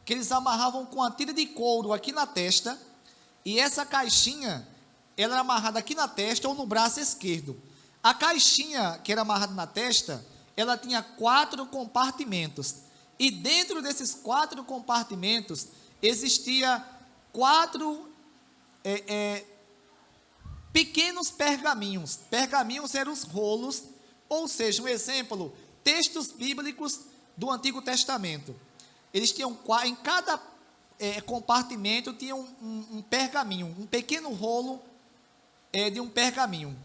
que eles amarravam com a tira de couro aqui na testa, e essa caixinha ela era amarrada aqui na testa ou no braço esquerdo. A caixinha que era amarrada na testa, ela tinha 4 compartimentos, e dentro desses 4 compartimentos existia 4 pequenos pergaminhos. Pergaminhos eram os rolos, ou seja, um exemplo, textos bíblicos do Antigo Testamento. Eles tinham, em cada compartimento tinha um pergaminho, um pequeno rolo de um pergaminho.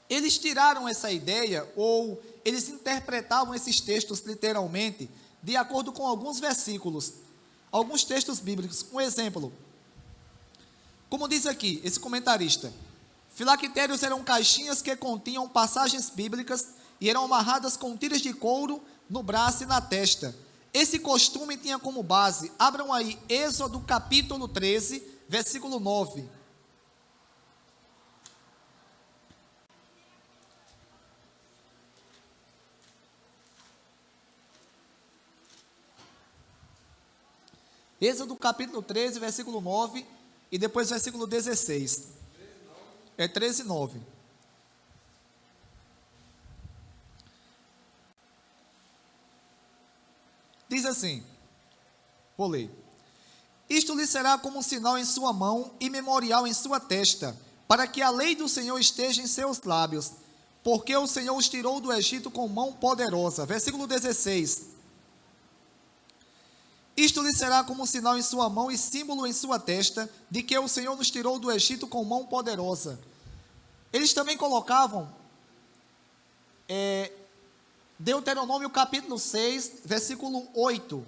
Eles tiraram essa ideia, ou eles interpretavam esses textos literalmente, de acordo com alguns versículos, alguns textos bíblicos. Um exemplo, como diz aqui esse comentarista: filactérios eram caixinhas que continham passagens bíblicas e eram amarradas com tiras de couro no braço e na testa. Esse costume tinha como base, abram aí, Êxodo capítulo 13, versículo 9. Êxodo capítulo 13, versículo 9, e depois versículo 16. 13, 9. Diz assim, vou ler: isto lhe será como um sinal em sua mão e memorial em sua testa, para que a lei do Senhor esteja em seus lábios, porque o Senhor os tirou do Egito com mão poderosa. Versículo 16. Isto lhe será como um sinal em sua mão e símbolo em sua testa, de que o Senhor nos tirou do Egito com mão poderosa. Eles também colocavam Deuteronômio capítulo 6, versículo 8.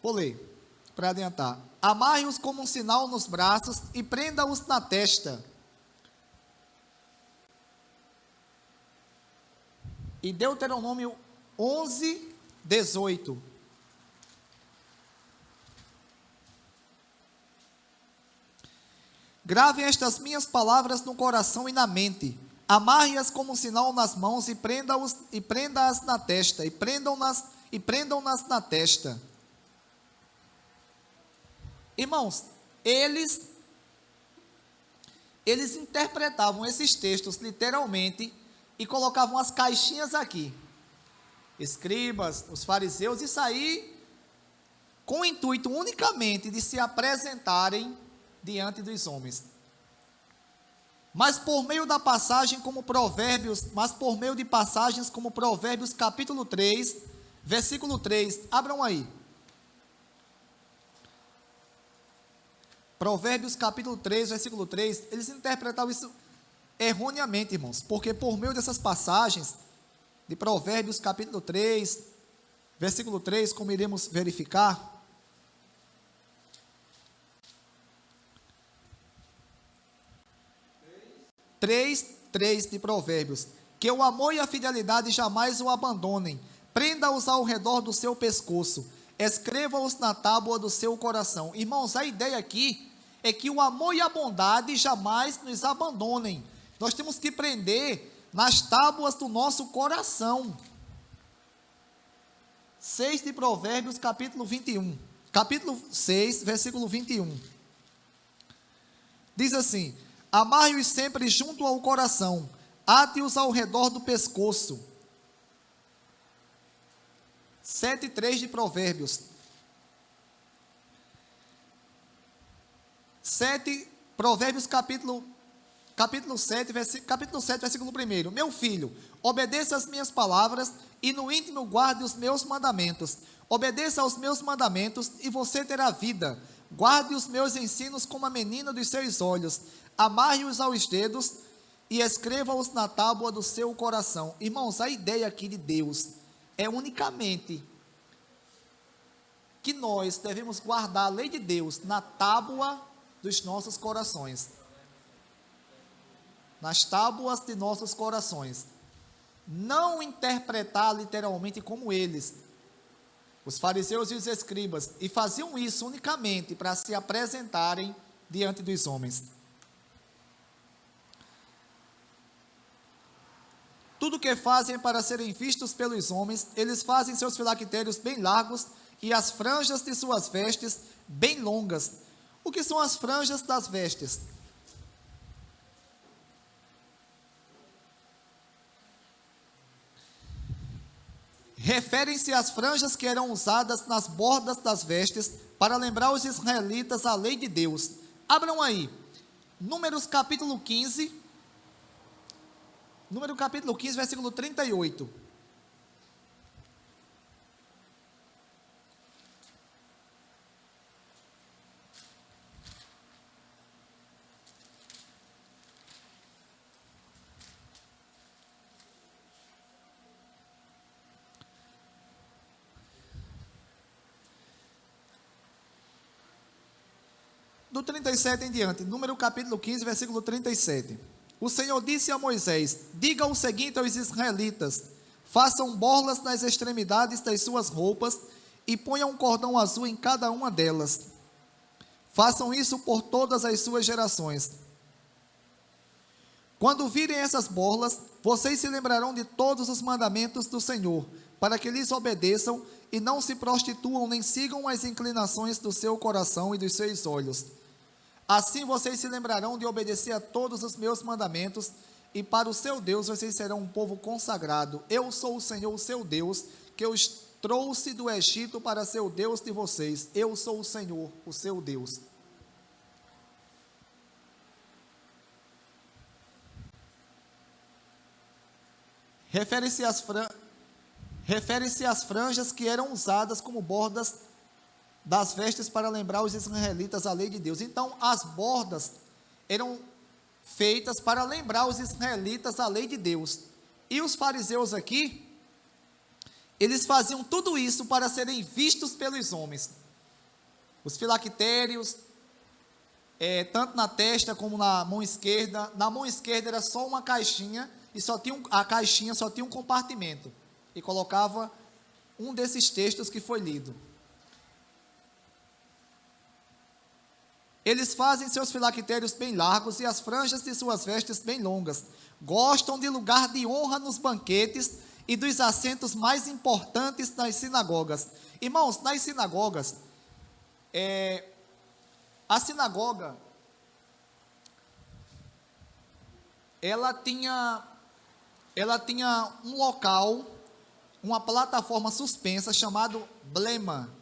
Vou ler, para adiantar. Amarre-os como um sinal nos braços e prenda-os na testa. E Deuteronômio 11, 18. Gravem estas minhas palavras no coração e na mente. Amarre-as como um sinal nas mãos e prenda-as na testa. E prendam-nas na testa. Irmãos, eles interpretavam esses textos literalmente e colocavam as caixinhas aqui. Escribas, os fariseus, isso aí com o intuito unicamente de se apresentarem diante dos homens. Mas por meio de passagens como Provérbios capítulo 3, versículo 3, abram aí. Provérbios capítulo 3, versículo 3, eles interpretavam isso erroneamente, irmãos, porque por meio dessas passagens de Provérbios capítulo 3, versículo 3, como iremos verificar, 3:3 de Provérbios, que o amor e a fidelidade jamais o abandonem, prenda-os ao redor do seu pescoço, escreva-os na tábua do seu coração. Irmãos, a ideia aqui é que o amor e a bondade jamais nos abandonem. Nós temos que prender nas tábuas do nosso coração. 6 de Provérbios, capítulo 21. Capítulo 6, versículo 21. Diz assim: amarre-os sempre junto ao coração, ate-os ao redor do pescoço. 7:3 de Provérbios. 7, Provérbios capítulo 7, versículo 1. Meu filho, obedeça as minhas palavras e no íntimo guarde os meus mandamentos. Obedeça aos meus mandamentos e você terá vida. Guarde os meus ensinos como a menina dos seus olhos. Amarre-os aos dedos e escreva-os na tábua do seu coração. Irmãos, a ideia aqui de Deus é unicamente que nós devemos guardar a lei de Deus na tábua dos nossos corações. Nas tábuas de nossos corações. Não interpretar literalmente como eles, os fariseus e os escribas, e faziam isso unicamente para se apresentarem diante dos homens. Tudo que fazem para serem vistos pelos homens, eles fazem seus filactérios bem largos e as franjas de suas vestes bem longas. O que são as franjas das vestes? Referem-se às franjas que eram usadas nas bordas das vestes para lembrar os israelitas a lei de Deus. Abram aí, Números capítulo 15, versículo 38. Do 37 em diante, número capítulo 15, versículo 37. O Senhor disse a Moisés: diga o seguinte aos israelitas: façam borlas nas extremidades das suas roupas e ponham um cordão azul em cada uma delas. Façam isso por todas as suas gerações. Quando virem essas borlas, vocês se lembrarão de todos os mandamentos do Senhor, para que lhes obedeçam e não se prostituam nem sigam as inclinações do seu coração e dos seus olhos. Assim vocês se lembrarão de obedecer a todos os meus mandamentos, e para o seu Deus vocês serão um povo consagrado. Eu sou o Senhor, o seu Deus, que os trouxe do Egito para ser o Deus de vocês. Eu sou o Senhor, o seu Deus. Refere-se às franjas que eram usadas como bordas das vestes para lembrar os israelitas a lei de Deus. Então, as bordas eram feitas para lembrar os israelitas a lei de Deus. E os fariseus aqui, eles faziam tudo isso para serem vistos pelos homens. Os filactérios, tanto na testa como na mão esquerda. Na mão esquerda era só uma caixinha, e a caixinha só tinha um compartimento. E colocava um desses textos que foi lido. Eles fazem seus filactérios bem largos e as franjas de suas vestes bem longas. Gostam de lugar de honra nos banquetes e dos assentos mais importantes nas sinagogas. Irmãos, nas sinagogas, a sinagoga, ela tinha um local, uma plataforma suspensa chamado blema.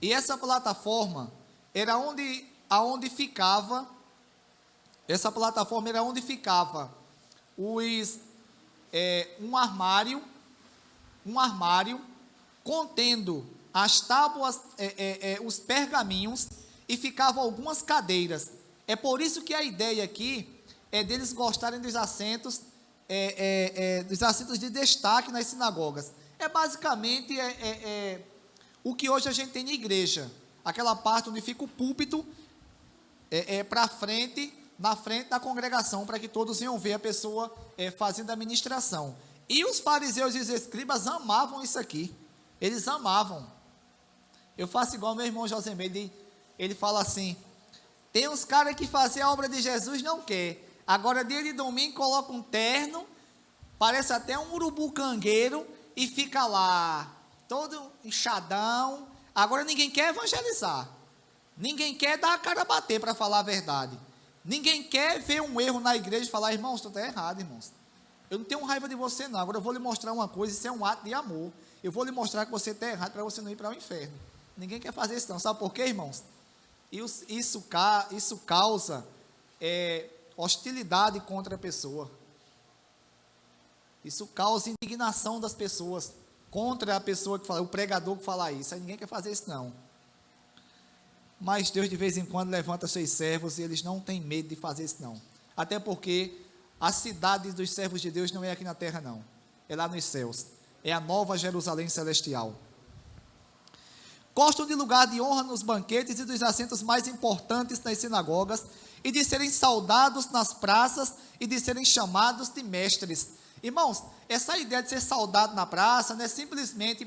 E essa plataforma era onde ficava um armário contendo as tábuas, os pergaminhos, e ficavam algumas cadeiras. É por isso que a ideia aqui é deles gostarem dos assentos de destaque nas sinagogas. Basicamente o que hoje a gente tem na igreja, aquela parte onde fica o púlpito para frente na frente da congregação, para que todos venham ver a pessoa fazendo a ministração. E os fariseus e os escribas amavam isso aqui. Eles amavam. Eu faço igual meu irmão Josemir, ele fala assim: tem uns caras que fazem a obra de Jesus, não quer. Agora, dia de domingo, coloca um terno, parece até um urubu cangueiro, e fica lá, todo inchadão. Agora, ninguém quer evangelizar. Ninguém quer dar a cara a bater, para falar a verdade. Ninguém quer ver um erro na igreja e falar: irmãos, está errado, irmãos. Eu não tenho raiva de você, não. Agora eu vou lhe mostrar uma coisa, isso é um ato de amor. Eu vou lhe mostrar que você está errado, para você não ir para o inferno. Ninguém quer fazer isso, não. Sabe por quê, irmãos? Isso causa hostilidade contra a pessoa. Isso causa indignação das pessoas contra a pessoa que fala, o pregador que fala isso. Aí ninguém quer fazer isso, não. Mas Deus de vez em quando levanta seus servos e eles não têm medo de fazer isso, não. Até porque a cidade dos servos de Deus não é aqui na terra, não. É lá nos céus. É a nova Jerusalém celestial. Gostam de lugar de honra nos banquetes e dos assentos mais importantes nas sinagogas, e de serem saudados nas praças e de serem chamados de mestres. Irmãos, essa ideia de ser saudado na praça não é simplesmente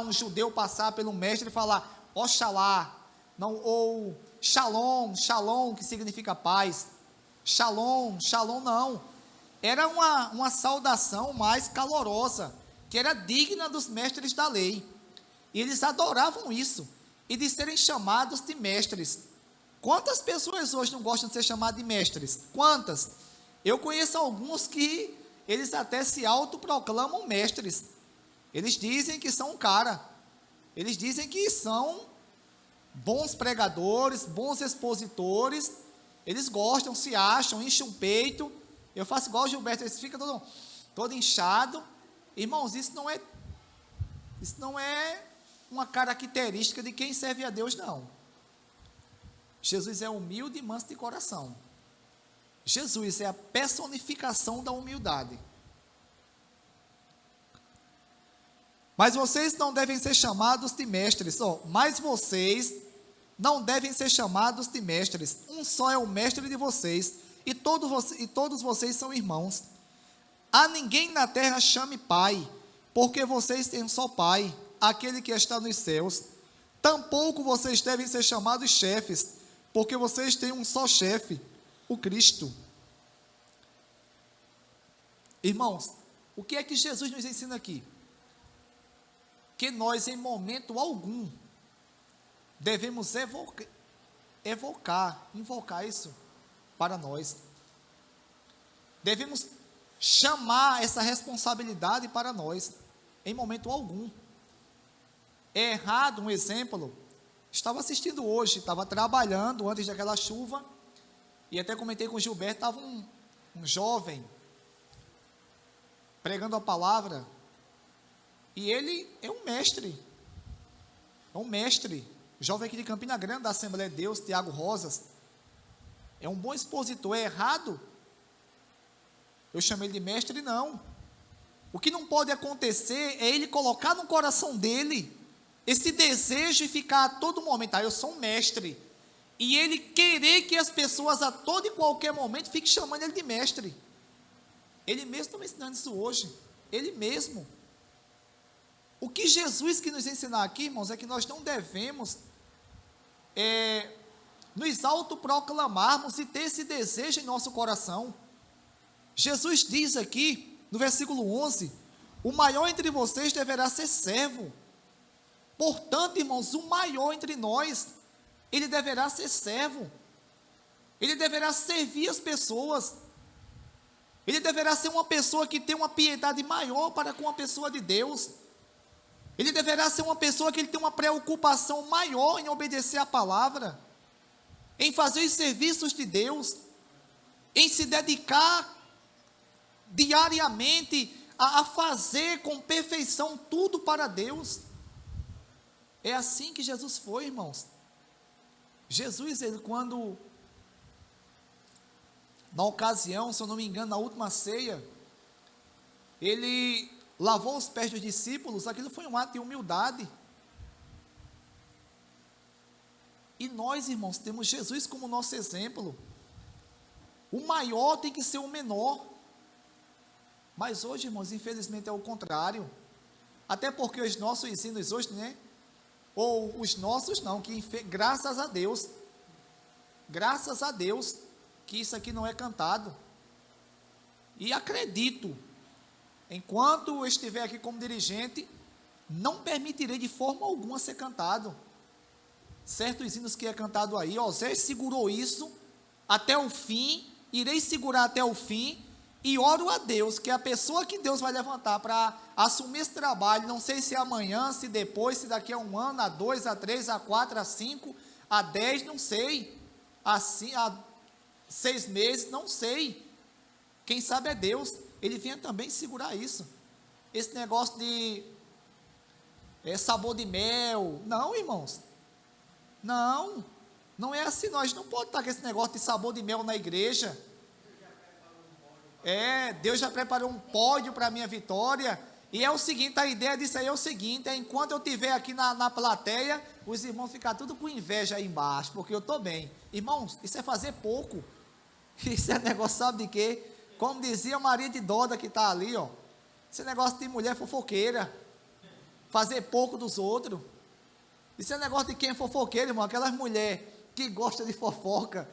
um judeu passar pelo mestre e falar Oxalá, não, ou Shalom, Shalom, que significa paz. Shalom, Shalom não. Era uma saudação mais calorosa, que era digna dos mestres da lei. E eles adoravam isso, e de serem chamados de mestres. Quantas pessoas hoje não gostam de ser chamadas de mestres? Quantas? Eu conheço alguns que eles até se autoproclamam mestres. Eles dizem que são um cara. Eles dizem que são bons pregadores, bons expositores. Eles gostam, se acham, enchem o peito. Eu faço igual o Gilberto, ele fica todo inchado. Irmãos, isso não é uma característica de quem serve a Deus, não. Jesus é humilde e manso de coração. Jesus é a personificação da humildade. Mas vocês não devem ser chamados de mestres. Mas vocês não devem ser chamados de mestres. Um só é o mestre de vocês, e todos vocês são irmãos. A ninguém na terra chame pai, porque vocês têm um só pai, aquele que está nos céus. Tampouco vocês devem ser chamados chefes, porque vocês têm um só chefe, o Cristo. Irmãos, o que é que Jesus nos ensina aqui? Que nós, em momento algum, devemos invocar isso para nós. Devemos chamar essa responsabilidade para nós, em momento algum. É errado, um exemplo, estava assistindo hoje, estava trabalhando antes daquela chuva, e até comentei com o Gilberto, estava um jovem, pregando a palavra, e ele é um mestre, jovem aqui de Campina Grande, da Assembleia de Deus, Tiago Rosas, é um bom expositor. É errado eu chamei ele de mestre? Não. O que não pode acontecer é ele colocar no coração dele esse desejo de ficar a todo momento, eu sou um mestre, e ele querer que as pessoas a todo e qualquer momento fiquem chamando ele de mestre. Ele mesmo está me ensinando isso hoje, ele mesmo. O que Jesus quis nos ensinar aqui, irmãos, é que nós não devemos nos autoproclamarmos e ter esse desejo em nosso coração. Jesus diz aqui, no versículo 11, o maior entre vocês deverá ser servo. Portanto, irmãos, o maior entre nós, ele deverá ser servo. Ele deverá servir as pessoas. Ele deverá ser uma pessoa que tem uma piedade maior para com a pessoa de Deus. Ele deverá ser uma pessoa que ele tem uma preocupação maior em obedecer a palavra, em fazer os serviços de Deus, em se dedicar diariamente a fazer com perfeição tudo para Deus. É assim que Jesus foi, irmãos. Jesus, ele quando, na ocasião, se eu não me engano, na última ceia, ele lavou os pés dos discípulos. Aquilo foi um ato de humildade. E nós, irmãos, temos Jesus como nosso exemplo. O maior tem que ser o menor. Mas hoje, irmãos, infelizmente é o contrário. Até porque os nossos ensinos hoje, né? Ou os nossos não, graças a Deus, que isso aqui não é cantado. E acredito, enquanto eu estiver aqui como dirigente, não permitirei de forma alguma ser cantado. Certos hinos que é cantado aí, Osés segurou isso até o fim, irei segurar até o fim, e oro a Deus, que a pessoa que Deus vai levantar para assumir esse trabalho, não sei se é amanhã, se depois, se daqui a 1 ano, a 2, a 3, a 4, a 5, a 10, não sei, assim, a 6 meses, não sei, quem sabe é Deus, ele venha também segurar isso, esse negócio de sabor de mel, não, irmãos, não é assim, nós não podemos estar com esse negócio de sabor de mel na igreja. Deus já preparou um pódio para a minha vitória, e é o seguinte, a ideia disso aí é o seguinte, enquanto eu estiver aqui na plateia, os irmãos ficam tudo com inveja aí embaixo, porque eu estou bem, irmãos, isso é fazer pouco, isso é negócio, sabe de quê? Como dizia Maria de Doda que está ali, esse negócio de mulher fofoqueira, fazer pouco dos outros, isso é negócio de quem é fofoqueiro, irmão, aquelas mulheres que gostam de fofoca,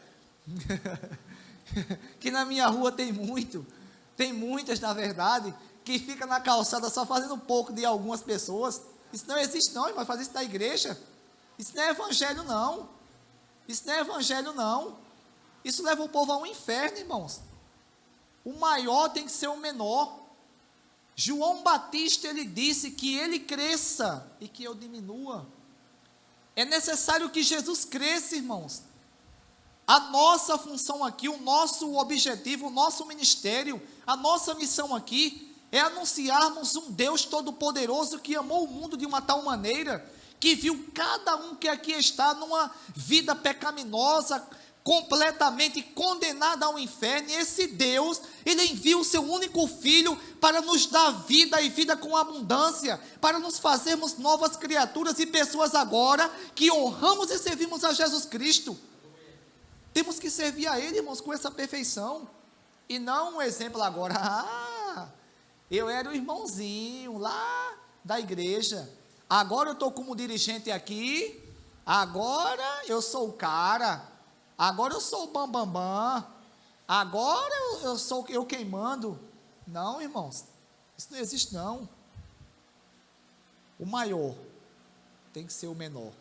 que na minha rua tem muitas na verdade, que fica na calçada só fazendo pouco de algumas pessoas, isso não existe não, irmão, fazer isso na igreja, isso não é evangelho não, isso leva o povo ao inferno, irmãos, o maior tem que ser o menor. João Batista, ele disse que ele cresça e que eu diminua, é necessário que Jesus cresça, irmãos. A nossa função aqui, o nosso objetivo, o nosso ministério, a nossa missão aqui é anunciarmos um Deus todo-poderoso que amou o mundo de uma tal maneira que viu cada um que aqui está numa vida pecaminosa, completamente condenada ao inferno, e esse Deus, ele envia o seu único filho para nos dar vida e vida com abundância, para nos fazermos novas criaturas e pessoas agora que honramos e servimos a Jesus Cristo. Temos que servir a Ele, irmãos, com essa perfeição, e não um exemplo agora, eu era o irmãozinho lá da igreja, agora eu estou como dirigente aqui, agora eu sou o cara, agora eu sou o bambambam, agora eu sou eu queimando. Não, irmãos, isso não existe não. O maior tem que ser o menor.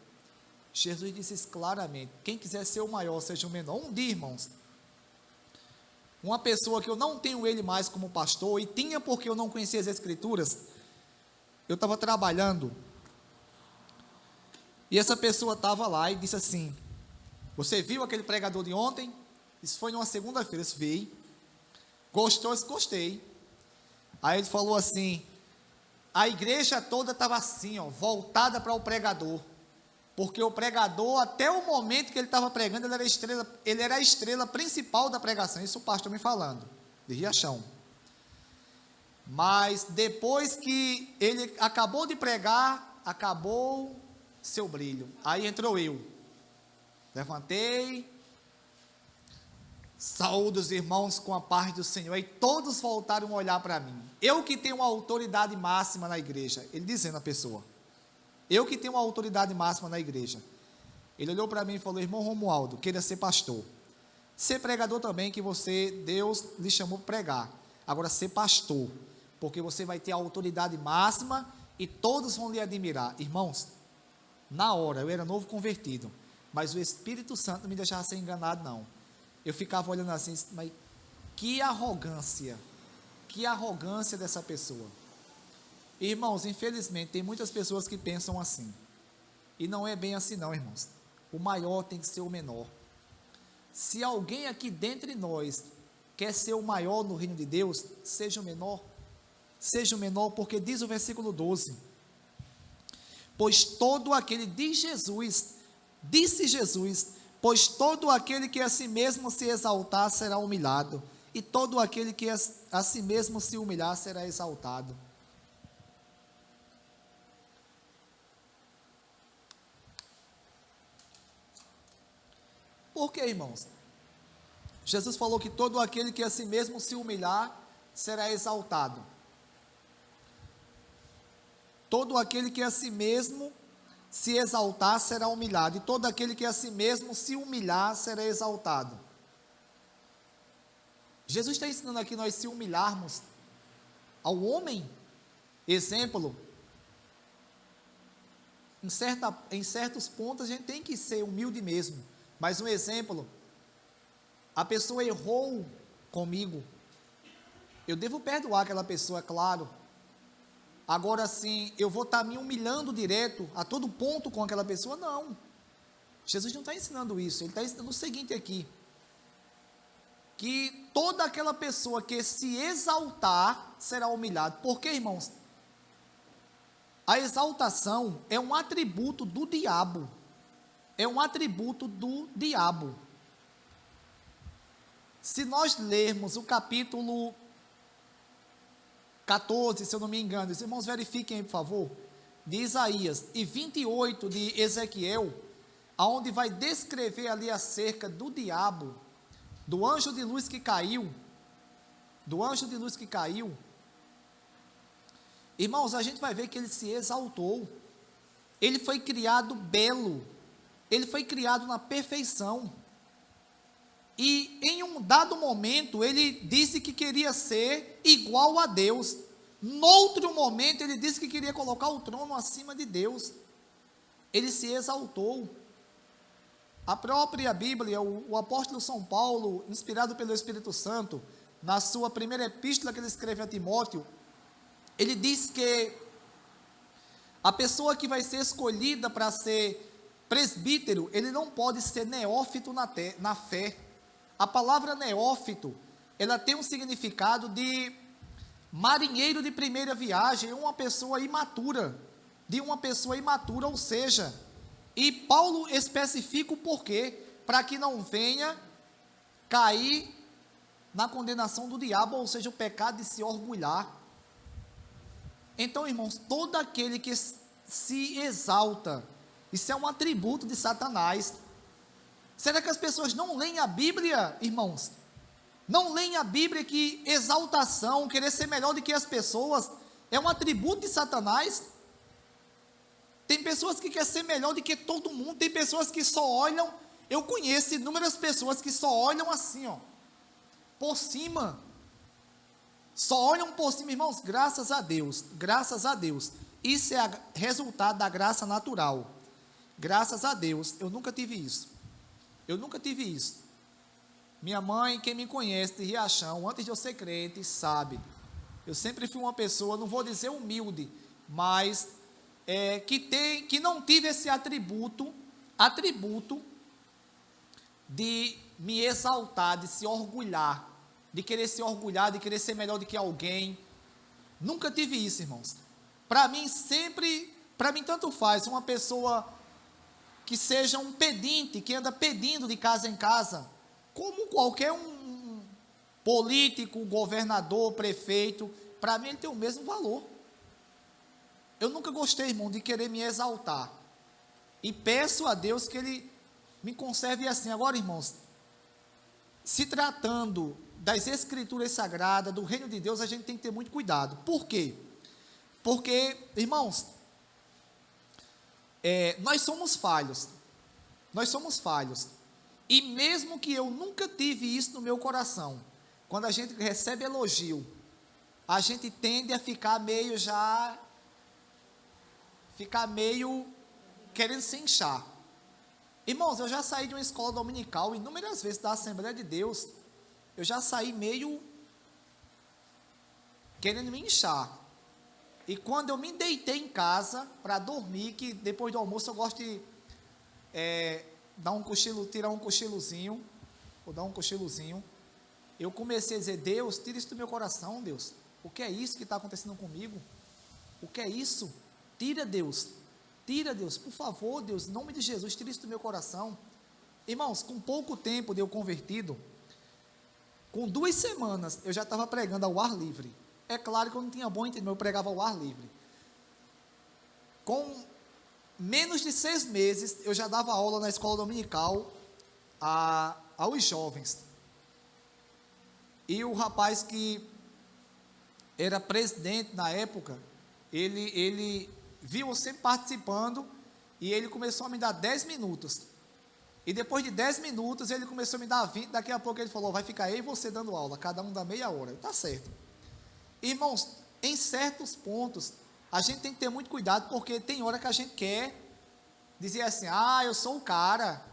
Jesus disse isso claramente, quem quiser ser o maior, seja o menor. Um dia, irmãos, uma pessoa que eu não tenho ele mais como pastor, e tinha porque eu não conhecia as escrituras, eu estava trabalhando, e essa pessoa estava lá e disse assim, você viu aquele pregador de ontem? Isso foi numa segunda-feira, eu vi. Gostou? Eu gostei. Aí ele falou assim, a igreja toda estava assim, voltada para o pregador, porque o pregador, até o momento que ele estava pregando, ele era a estrela principal da pregação, isso o pastor me falando, de Riachão. Mas depois que ele acabou de pregar, acabou seu brilho, aí entrou eu, levantei, saúdo os irmãos com a paz do Senhor, aí todos voltaram a olhar para mim, eu que tenho uma autoridade máxima na igreja, ele dizendo a pessoa, eu que tenho uma autoridade máxima na igreja, ele olhou para mim e falou, irmão Romualdo, queira ser pastor, ser pregador também, que Deus lhe chamou para pregar, agora ser pastor, porque você vai ter a autoridade máxima, e todos vão lhe admirar, irmãos, na hora, eu era novo convertido, mas o Espírito Santo não me deixava ser enganado não, eu ficava olhando assim, mas que arrogância dessa pessoa. Irmãos, infelizmente, tem muitas pessoas que pensam assim, e não é bem assim não, irmãos, o maior tem que ser o menor. Se alguém aqui dentre nós quer ser o maior no reino de Deus, seja o menor, porque diz o versículo 12, pois todo aquele, disse Jesus, pois todo aquele que a si mesmo se exaltar será humilhado, e todo aquele que a si mesmo se humilhar será exaltado. Por que, irmãos? Jesus falou que todo aquele que a si mesmo se humilhar, será exaltado. Todo aquele que a si mesmo se exaltar, será humilhado. E todo aquele que a si mesmo se humilhar, será exaltado. Jesus está ensinando aqui nós se humilharmos ao homem. Exemplo, em certos pontos a gente tem que ser humilde mesmo. Mas um exemplo, a pessoa errou comigo, eu devo perdoar aquela pessoa, é claro. Agora sim, eu vou estar me humilhando direto, a todo ponto com aquela pessoa? Não. Jesus não está ensinando isso, ele está ensinando o seguinte aqui, que toda aquela pessoa que se exaltar, será humilhado. Por quê, irmãos? A exaltação é um atributo do diabo, é um atributo do diabo. Se nós lermos o capítulo 14, se eu não me engano, os irmãos verifiquem aí, por favor, de Isaías, e 28 de Ezequiel, aonde vai descrever ali acerca do diabo, do anjo de luz que caiu, irmãos, a gente vai ver que ele se exaltou, ele foi criado belo, ele foi criado na perfeição, e em um dado momento, ele disse que queria ser igual a Deus. Noutro momento, ele disse que queria colocar o trono acima de Deus. Ele se exaltou. A própria Bíblia, o apóstolo São Paulo, inspirado pelo Espírito Santo, na sua primeira epístola que ele escreve a Timóteo, ele diz que a pessoa que vai ser escolhida para ser presbítero, ele não pode ser neófito na fé. A palavra neófito, ela tem um significado de marinheiro de primeira viagem, uma pessoa imatura, ou seja, e Paulo especifica o porquê, para que não venha cair na condenação do diabo, ou seja, o pecado de se orgulhar. Então, irmãos, todo aquele que se exalta, isso é um atributo de Satanás. Será que as pessoas não leem a Bíblia, irmãos? Não leem a Bíblia que exaltação, querer ser melhor do que as pessoas, é um atributo de Satanás? Tem pessoas que querem ser melhor do que todo mundo, tem pessoas que só olham, eu conheço inúmeras pessoas que só olham assim, ó, por cima, só olham por cima, irmãos, graças a Deus, isso é resultado da graça natural, graças a Deus, eu nunca tive isso. Minha mãe, quem me conhece de Riachão, antes de eu ser crente, sabe, eu sempre fui uma pessoa, não vou dizer humilde, mas que não tive esse atributo de me exaltar, de se orgulhar, de querer ser melhor do que alguém. Nunca tive isso, irmãos. Para mim tanto faz uma pessoa que seja um pedinte, que anda pedindo de casa em casa, como qualquer um político, governador, prefeito, para mim ele tem o mesmo valor. Eu nunca gostei, irmão, de querer me exaltar, e peço a Deus que Ele me conserve assim. Agora, irmãos, se tratando das Escrituras Sagradas, do Reino de Deus, a gente tem que ter muito cuidado. Por quê? Porque, irmãos, nós somos falhos, e mesmo que eu nunca tive isso no meu coração, quando a gente recebe elogio, a gente tende a ficar meio querendo se inchar. Irmãos, eu já saí de uma escola dominical inúmeras vezes da Assembleia de Deus, eu já saí meio querendo me inchar. E quando eu me deitei em casa para dormir, que depois do almoço eu gosto de dar um cochilo, tirar um cochilozinho, eu comecei a dizer: Deus, tira isso do meu coração, Deus. O que é isso que está acontecendo comigo? O que é isso? Tira, Deus, por favor, Deus, em nome de Jesus, tira isso do meu coração. Irmãos, com pouco tempo de eu convertido, com 2 semanas, eu já estava pregando ao ar livre. É claro que eu não tinha bom entendimento, eu pregava ao ar livre. Com menos de 6 meses, eu já dava aula na escola dominical aos jovens. E o rapaz que era presidente na época, ele viu eu sempre participando, e ele começou a me dar 10 minutos. E depois de 10 minutos, ele começou a me dar 20, daqui a pouco ele falou, vai ficar eu e você dando aula, cada um dá meia hora. Tá certo. Irmãos, em certos pontos, a gente tem que ter muito cuidado, porque tem hora que a gente quer dizer assim, eu sou o cara,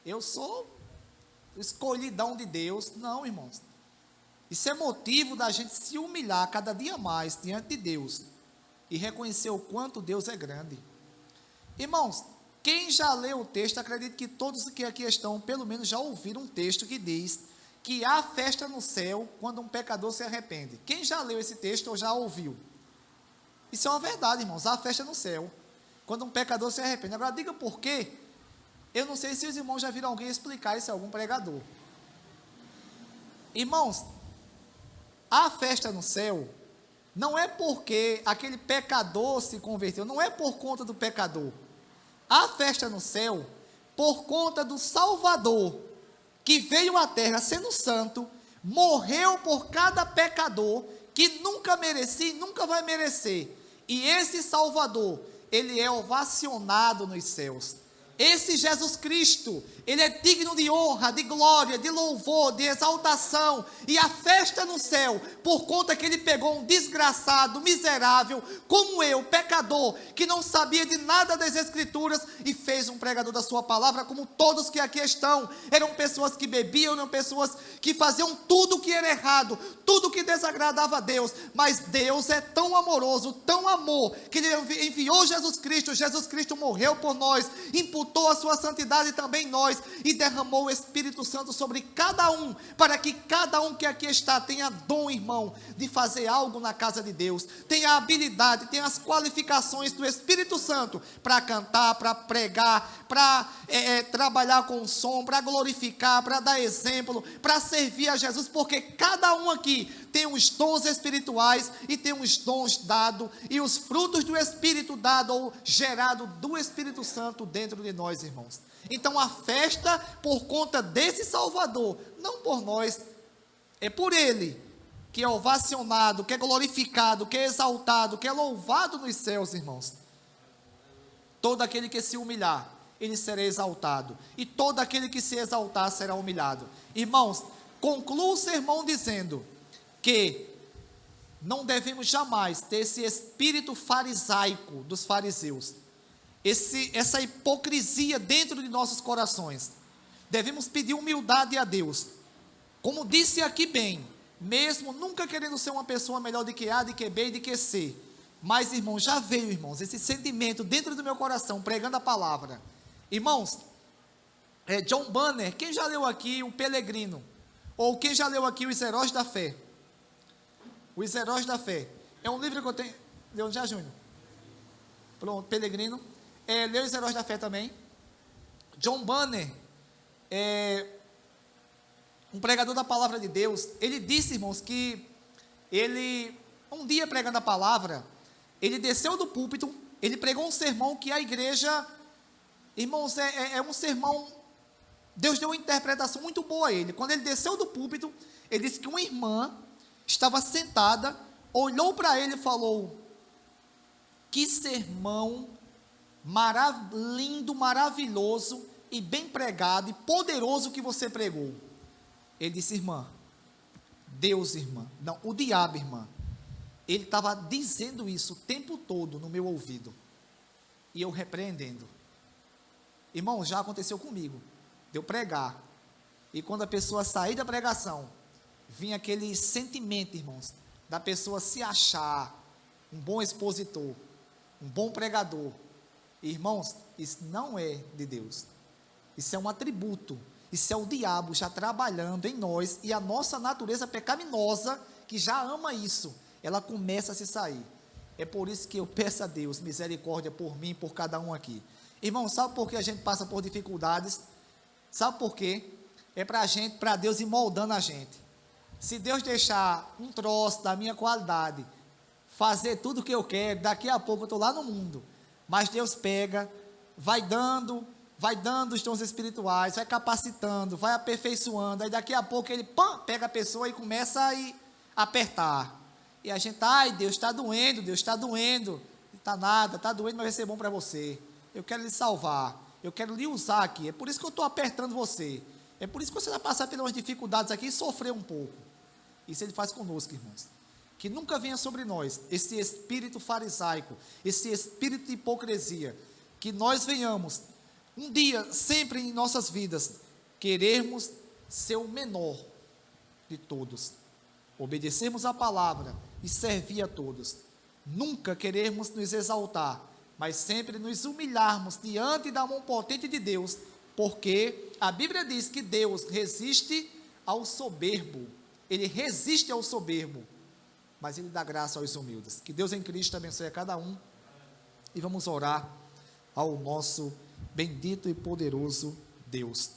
eu sou o escolhidão de Deus. Não, irmãos. Isso é motivo da gente se humilhar cada dia mais diante de Deus e reconhecer o quanto Deus é grande. Irmãos, quem já leu o texto, acredito que todos que aqui estão, pelo menos já ouviram um texto que diz que há festa no céu quando um pecador se arrepende. Quem já leu esse texto ou já ouviu? Isso é uma verdade, irmãos, há festa no céu quando um pecador se arrepende. Agora, diga por quê. Eu não sei se os irmãos já viram alguém explicar isso a algum pregador. Irmãos, a festa no céu não é porque aquele pecador se converteu, não é por conta do pecador. A festa no céu por conta do Salvador, que veio à terra sendo santo, morreu por cada pecador, que nunca merecia e nunca vai merecer. E esse Salvador, ele é ovacionado nos céus. Esse Jesus Cristo, ele é digno de honra, de glória, de louvor, de exaltação, e a festa no céu, por conta que ele pegou um desgraçado, miserável, como eu, pecador, que não sabia de nada das Escrituras, e fez um pregador da sua palavra, como todos que aqui estão. Eram pessoas que bebiam, eram pessoas que faziam tudo que era errado, tudo que desagradava a Deus, mas Deus é tão amoroso, tão amor, que ele enviou Jesus Cristo morreu por nós, imputou a sua santidade também em nós, e derramou o Espírito Santo sobre cada um, para que cada um que aqui está tenha dom, irmão, de fazer algo na casa de Deus, tenha a habilidade, tenha as qualificações do Espírito Santo, para cantar, para pregar, para trabalhar com o som, para glorificar, para dar exemplo, para servir a Jesus, porque cada um aqui tem os dons espirituais, e tem os dons dados, e os frutos do Espírito dado, ou gerado do Espírito Santo dentro de nós, irmãos. Então a festa, por conta desse Salvador, não por nós, é por Ele, que é ovacionado, que é glorificado, que é exaltado, que é louvado nos céus, irmãos. Todo aquele que se humilhar, ele será exaltado, e todo aquele que se exaltar será humilhado. Irmãos, concluo o sermão dizendo que não devemos jamais ter esse espírito farisaico dos fariseus, essa hipocrisia dentro de nossos corações. Devemos pedir humildade a Deus, como disse aqui bem, mesmo nunca querendo ser uma pessoa melhor do que A, de que B e de que C, mas irmãos, já veio, irmãos, esse sentimento dentro do meu coração, pregando a palavra. Irmãos, John Bunyan, quem já leu aqui o Pelegrino, ou quem já leu aqui os Heróis da Fé? Os Heróis da Fé, é um livro que eu tenho, leu já, Júnior? Pronto, Pelegrino, leu os Heróis da Fé também. John Bunyan, um pregador da palavra de Deus, ele disse, irmãos, que ele, um dia pregando a palavra, ele desceu do púlpito, ele pregou um sermão que a igreja, irmãos, é um sermão, Deus deu uma interpretação muito boa a ele. Quando ele desceu do púlpito, ele disse que uma irmã estava sentada, olhou para ele e falou: que sermão lindo, maravilhoso e bem pregado e poderoso que você pregou. Ele disse: irmã, Deus, irmã, não, o diabo, irmã, ele estava dizendo isso o tempo todo no meu ouvido, e eu repreendendo. Irmão, já aconteceu comigo, de eu pregar, e quando a pessoa sair da pregação, vinha aquele sentimento, irmãos, da pessoa se achar um bom expositor, um bom pregador. Irmãos, isso não é de Deus, isso é um atributo, isso é o diabo já trabalhando em nós, e a nossa natureza pecaminosa, que já ama isso, ela começa a se sair. É por isso que eu peço a Deus misericórdia por mim, por cada um aqui. Irmão, sabe por que a gente passa por dificuldades? Sabe por quê? É para Deus ir moldando a gente. Se Deus deixar um troço da minha qualidade, fazer tudo o que eu quero, daqui a pouco eu estou lá no mundo. Mas Deus pega, vai dando vai dando os dons espirituais, vai capacitando, vai aperfeiçoando, aí daqui a pouco ele pega a pessoa e começa a apertar. E a gente, ai, Deus está doendo, está nada, está doendo, mas vai ser bom para você. Eu quero lhe salvar, eu quero lhe usar aqui, é por isso que eu estou apertando você, é por isso que você vai passar pelas dificuldades aqui e sofrer um pouco. Isso ele faz conosco, irmãos. Que nunca venha sobre nós esse espírito farisaico, esse espírito de hipocrisia, que nós venhamos, um dia, sempre em nossas vidas, querermos ser o menor de todos, obedecermos a palavra e servir a todos, nunca querermos nos exaltar, mas sempre nos humilharmos diante da mão potente de Deus, porque a Bíblia diz que Deus resiste ao soberbo, Ele resiste ao soberbo, mas Ele dá graça aos humildes. Que Deus em Cristo abençoe a cada um, e vamos orar ao nosso bendito e poderoso Deus.